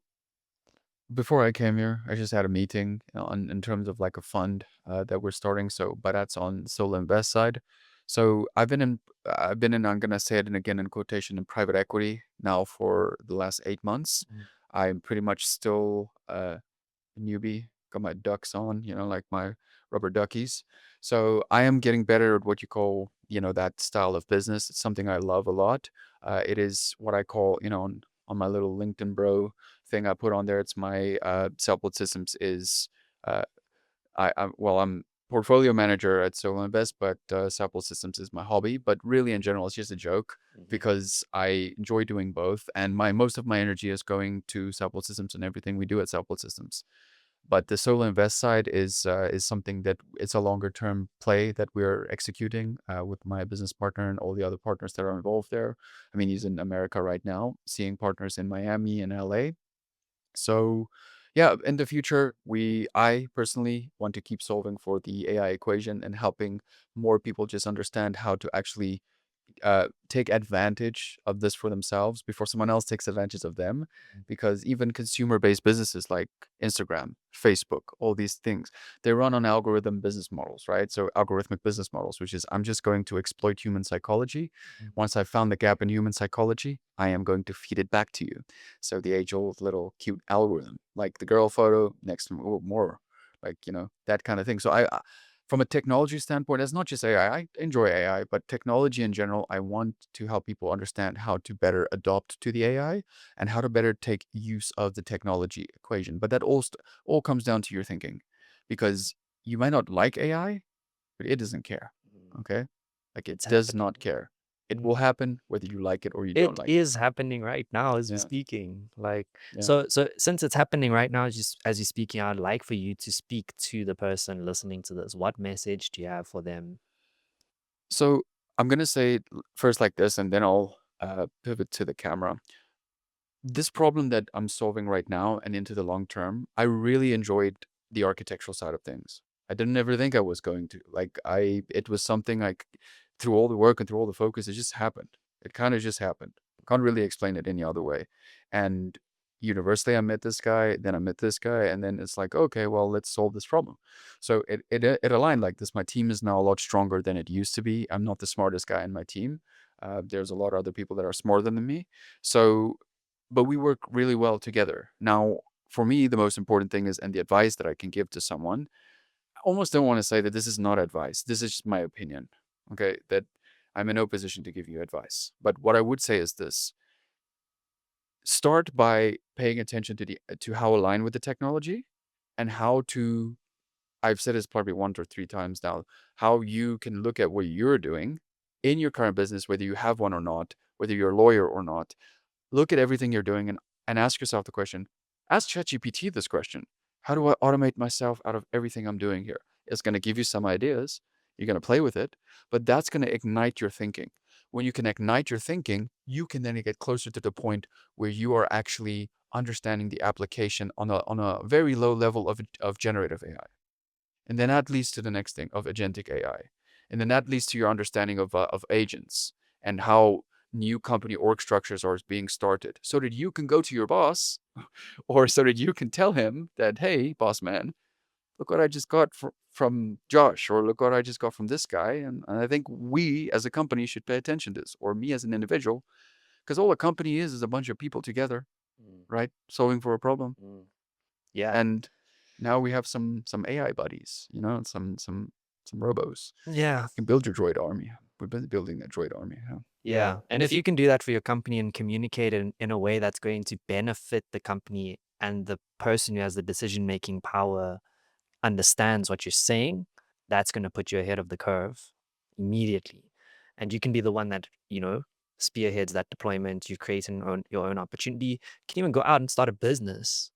before I came here, I just had a meeting on in terms of like a fund that we're starting. So, but that's on solo invest side. So I've been in, I'm gonna say it and again in quotation, in private equity now for the last 8 months. Mm. I'm pretty much still newbie, got my ducks on, like my rubber duckies. So I am getting better at what you call, that style of business. It's something I love a lot. It is what I call, on my little LinkedIn bro thing I put on there. It's my Self-Built Systems is uh, I'm portfolio manager at Solo Invest, but Self-Built Systems is my hobby. But really, in general, it's just a joke because I enjoy doing both, and most of my energy is going to Self-Built Systems and everything we do at Self-Built Systems. But the solo invest side is something that it's a longer term play that we're executing with my business partner and all the other partners that are involved there. I mean, he's in America right now, seeing partners in Miami and LA. So, yeah, in the future, I personally want to keep solving for the AI equation and helping more people just understand how to actually take advantage of this for themselves before someone else takes advantage of them. Because even consumer-based businesses like Instagram, Facebook, all these things, they run on algorithm business models, right? So algorithmic business models, which is I'm just going to exploit human psychology. Once I've found the gap in human psychology, I am going to feed it back to you. So the age-old little cute algorithm, like the girl photo next to more, like that kind of thing. So from a technology standpoint, it's not just AI. I enjoy AI, but technology in general, I want to help people understand how to better adopt to the AI and how to better take use of the technology equation. But that all comes down to your thinking, because you might not like AI, but it doesn't care. Okay. Like it It's does happening. not care. It Mm. will happen whether you like it or you don't It like it. is happening right now as we're Yeah. speaking. Like, Yeah. so since it's happening right now, just as you're speaking, I'd like for you to speak to the person listening to this. What message do you have for them? So I'm gonna say it first like this, and then I'll pivot to the camera. This problem that I'm solving right now and into the long term, I really enjoyed the architectural side of things. I didn't ever think I was going to. It was something like through all the work and through all the focus, it just happened. It kind of just happened. Can't really explain it any other way. And universally, I met this guy, then I met this guy, and then it's like, okay, well, let's solve this problem. So it aligned like this. My team is now a lot stronger than it used to be. I'm not the smartest guy in my team. There's a lot of other people that are smarter than me. So but we work really well together. Now, for me, the most important thing is, and the advice that I can give to someone, I almost don't want to say that this is not advice. This is just my opinion. Okay. That I'm in no position to give you advice. But what I would say is this: start by paying attention to how align with the technology and how to, I've said this probably 1 or 3 times now, how you can look at what you're doing in your current business, whether you have one or not, whether you're a lawyer or not. Look at everything you're doing and ask yourself the question. Ask ChatGPT this question. How do I automate myself out of everything I'm doing here? It's going to give you some ideas. You're going to play with it, but that's going to ignite your thinking. When you can ignite your thinking, you can then get closer to the point where you are actually understanding the application on a very low level of generative AI. And then that leads to the next thing of agentic AI. And then that leads to your understanding of agents and how new company org structures are being started so that you can go to your boss or so that you can tell him that, hey, boss man, look what I just got from Josh, or look what I just got from this guy. And I think we as a company should pay attention to this, or me as an individual, because all a company is a bunch of people together, Mm, right? Solving for a problem. mm. Yeah. And now we have some AI buddies, some robos. Yeah. You can build your droid army. We've been building that droid army. Yeah. Yeah. And if you can do that for your company and communicate in a way that's going to benefit the company and the person who has the decision making power understands what you're saying, that's going to put you ahead of the curve immediately. And you can be the one that, spearheads that deployment. You create your own opportunity. You can even go out and start a business.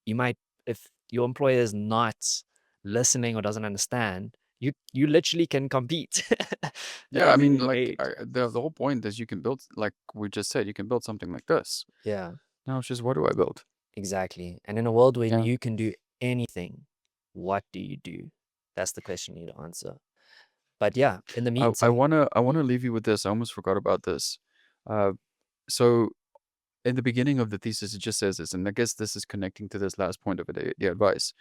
You might, if your employer is not listening or doesn't understand, you literally can compete Yeah, I and mean, like innovate. the whole point is you can build, like we just said, you can build something like this. Yeah, Now it's just what do I build? exactly. And in a world where Yeah. you can do anything, what do you do? That's the question you need to answer. But yeah, in the I meantime, wanna leave you with this. I almost forgot about this. Uh, so in the beginning of the thesis, it just says this, and I guess this is connecting to this last point of it, the advice.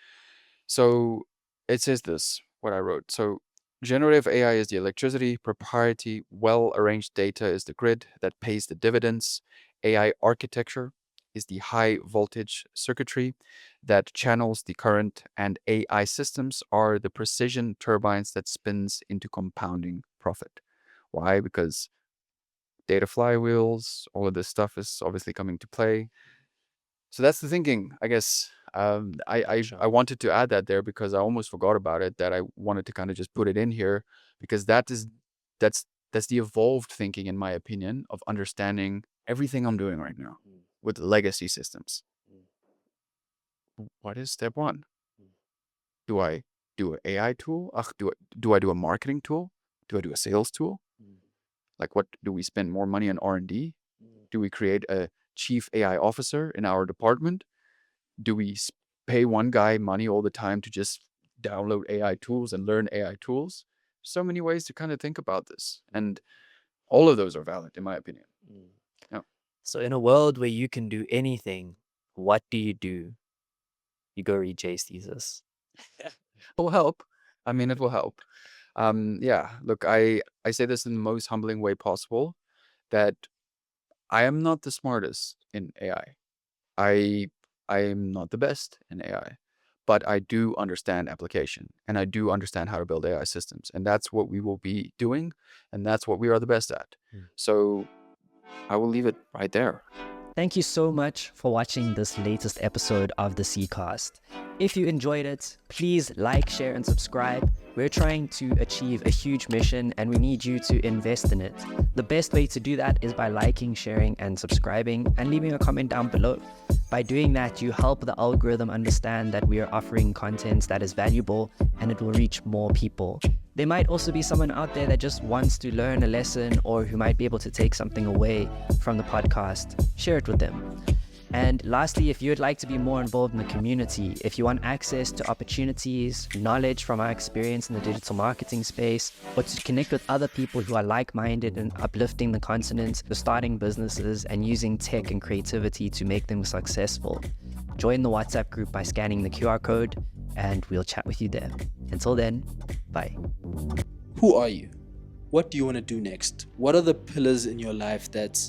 So it says this, what I wrote. So generative AI is the electricity, propriety, well-arranged data is the grid that pays the dividends. AI architecture is the high voltage circuitry that channels the current, and AI systems are the precision turbines that spins into compounding profit. Why? Because data flywheels, all of this stuff is obviously coming to play. So that's the thinking, I guess. for I sure. wanted to add that there because I almost forgot about it. That I wanted to kind of just put it in here because that's that's the evolved thinking, in my opinion, of understanding everything I'm doing right now Mm, with legacy systems. mm, What is step one? mm, Do I do an AI tool? Do I do a marketing tool? Do I do a sales tool? mm, Like, what do we spend more money on R&D? mm, Do we create a chief AI officer in our department? Do we pay one guy money all the time to just download AI tools and learn AI tools? So many ways to kind of think about this. And all of those are valid, in my opinion. mm. Yeah. So in a world where you can do anything, what do? You go read Jay's thesis. It will help. I mean, it will help. Yeah, look, I say this in the most humbling way possible that I am not the smartest in AI. I I am not the best in AI, but I do understand application and I do understand how to build AI systems, and that's what we will be doing, and that's what we are the best at. Mm. So I will leave it right there. Thank you so much for watching this latest episode of the Seacast. If you enjoyed it, please like, share, and subscribe. We're trying to achieve a huge mission and we need you to invest in it. The best way to do that is by liking, sharing, and subscribing, and leaving a comment down below. By doing that, you help the algorithm understand that we are offering content that is valuable and it will reach more people. There might also be someone out there that just wants to learn a lesson or who might be able to take something away from the podcast. Share it with them. And lastly, if you would like to be more involved in the community, if you want access to opportunities, knowledge from our experience in the digital marketing space, or to connect with other people who are like-minded and uplifting the continent, starting businesses and using tech and creativity to make them successful, join the WhatsApp group by scanning the QR code and we'll chat with you there. Until then, bye. Who are you? What do you want to do next? What are the pillars in your life that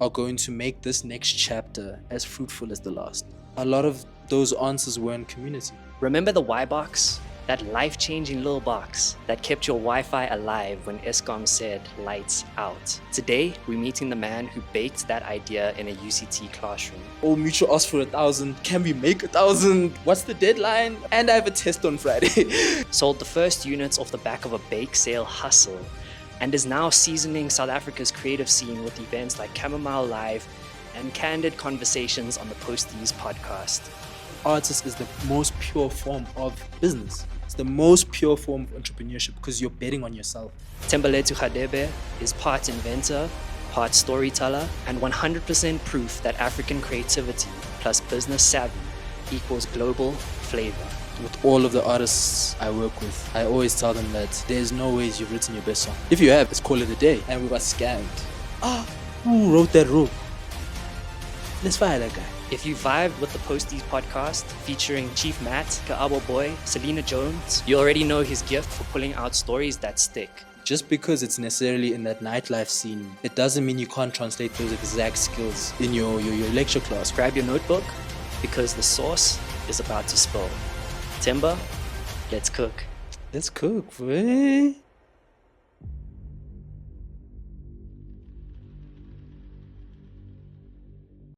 are going to make this next chapter as fruitful as the last? A lot of those answers were in community. Remember the Y box? That life-changing little box that kept your Wi-Fi alive when Eskom said lights out. Today, we're meeting the man who baked that idea in a UCT classroom. Oh, Mutual asked for 1,000. Can we make 1,000? What's the deadline? And I have a test on Friday. Sold the first units off the back of a bake sale hustle, and is now seasoning South Africa's creative scene with events like Chamomile Live and candid conversations on the Posties podcast. Artist is the most pure form of business. It's the most pure form of entrepreneurship because you're betting on yourself. Tembeletu Khadebe is part inventor, part storyteller, and 100% proof that African creativity plus business savvy equals global flavor. With all of the artists I work with, I always tell them that there's no ways you've written your best song. If you have, let's call it a day. And we got scammed. Who wrote that rule? Let's fire that guy. If you vibed with the Posties podcast featuring Chief Matt, Kaabo Boy, Selena Jones, you already know his gift for pulling out stories that stick. Just because it's necessarily in that nightlife scene, it doesn't mean you can't translate those exact skills in your lecture class. Grab your notebook because the sauce is about to spill. Timber, let's cook. Let's cook, boy.